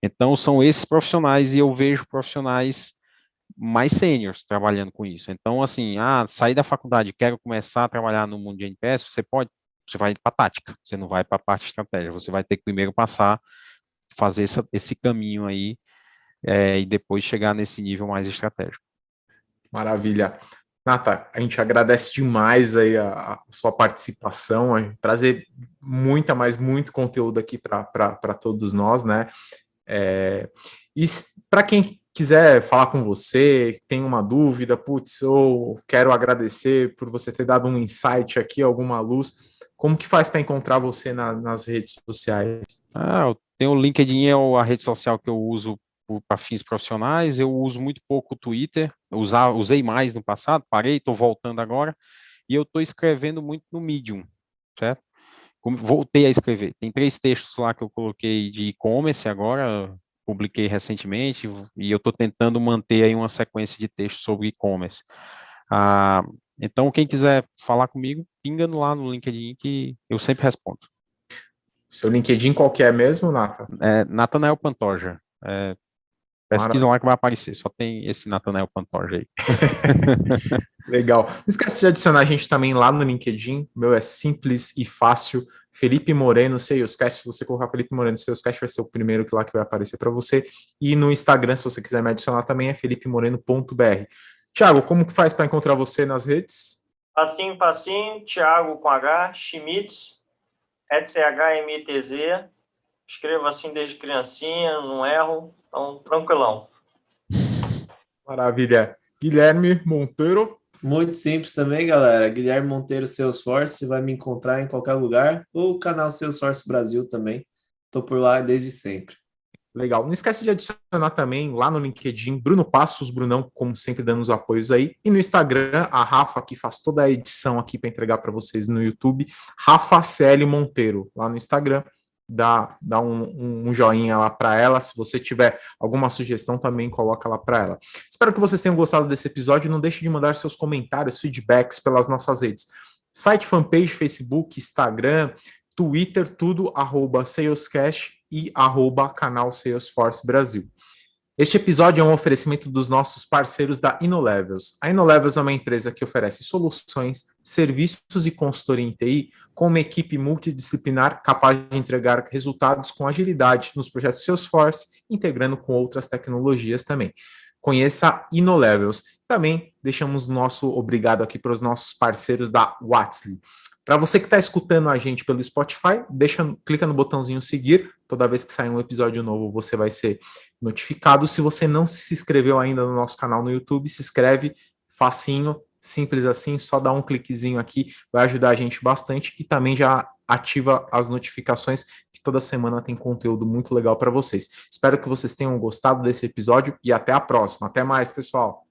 Então, são esses profissionais e eu vejo profissionais mais sêniores trabalhando com isso. Então, assim, sair da faculdade, quero começar a trabalhar no mundo de NPS, você vai para a tática, você não vai para a parte de estratégia, você vai ter que primeiro fazer esse caminho aí, e depois chegar nesse nível mais estratégico. Maravilha. Nata, a gente agradece demais aí a sua participação, trazer muito conteúdo aqui para todos nós, né? E para quem quiser falar com você, tem uma dúvida, putz, ou quero agradecer por você ter dado um insight aqui, alguma luz, como que faz para encontrar você nas redes sociais? Eu tenho o LinkedIn, é a rede social que eu uso para fins profissionais. Eu uso muito pouco o Twitter, usei mais no passado, parei, estou voltando agora, e eu estou escrevendo muito no Medium, certo? Voltei a escrever. Tem 3 textos lá que eu coloquei de e-commerce agora, publiquei recentemente, e eu estou tentando manter aí uma sequência de textos sobre e-commerce. Então, quem quiser falar comigo, pinga lá no LinkedIn que eu sempre respondo. Seu LinkedIn qual que é mesmo, Nata? Nathanael Pantoja. Pesquisa lá que vai aparecer, só tem esse Nathanael Pantoja aí. Legal. Não esquece de adicionar a gente também lá no LinkedIn. O meu é simples e fácil. Felipe Moreno, Salescast. Se você colocar Felipe Moreno, Salescast vai ser o primeiro que lá que vai aparecer para você. E no Instagram, se você quiser me adicionar também, é felipemoreno.br. Thiago, como que faz para encontrar você nas redes? Facinho, Thiago com H, Schmitz, SHMTZ. Escrevo assim desde criancinha, não erro, então tranquilão. Maravilha. Guilherme Monteiro. Muito simples também, galera. Guilherme Monteiro Salesforce, você vai me encontrar em qualquer lugar, ou o canal Salesforce Brasil também. Estou por lá desde sempre. Legal. Não esquece de adicionar também lá no LinkedIn, Bruno Passos, Brunão, como sempre, dando os apoios aí. E no Instagram, a Rafa, que faz toda a edição aqui para entregar para vocês no YouTube, Rafa CL Monteiro, lá no Instagram. Dá um joinha lá para ela. Se você tiver alguma sugestão, também coloca lá para ela. Espero que vocês tenham gostado desse episódio. Não deixe de mandar seus comentários, feedbacks pelas nossas redes. Site, fanpage, Facebook, Instagram, Twitter, tudo, @salescast e @canal Salesforce Brasil. Este episódio é um oferecimento dos nossos parceiros da InnoLevels. A InnoLevels é uma empresa que oferece soluções, serviços e consultoria em TI com uma equipe multidisciplinar capaz de entregar resultados com agilidade nos projetos Salesforce, integrando com outras tecnologias também. conheça a InnoLevels. Também deixamos nosso obrigado aqui para os nossos parceiros da Watsly. Para você que está escutando a gente pelo Spotify, clica no botãozinho seguir. Toda vez que sair um episódio novo, você vai ser notificado. Se você não se inscreveu ainda no nosso canal no YouTube, se inscreve, facinho, simples assim, só dá um cliquezinho aqui, vai ajudar a gente bastante e também já ativa as notificações, que toda semana tem conteúdo muito legal para vocês. Espero que vocês tenham gostado desse episódio e até a próxima. Até mais, pessoal!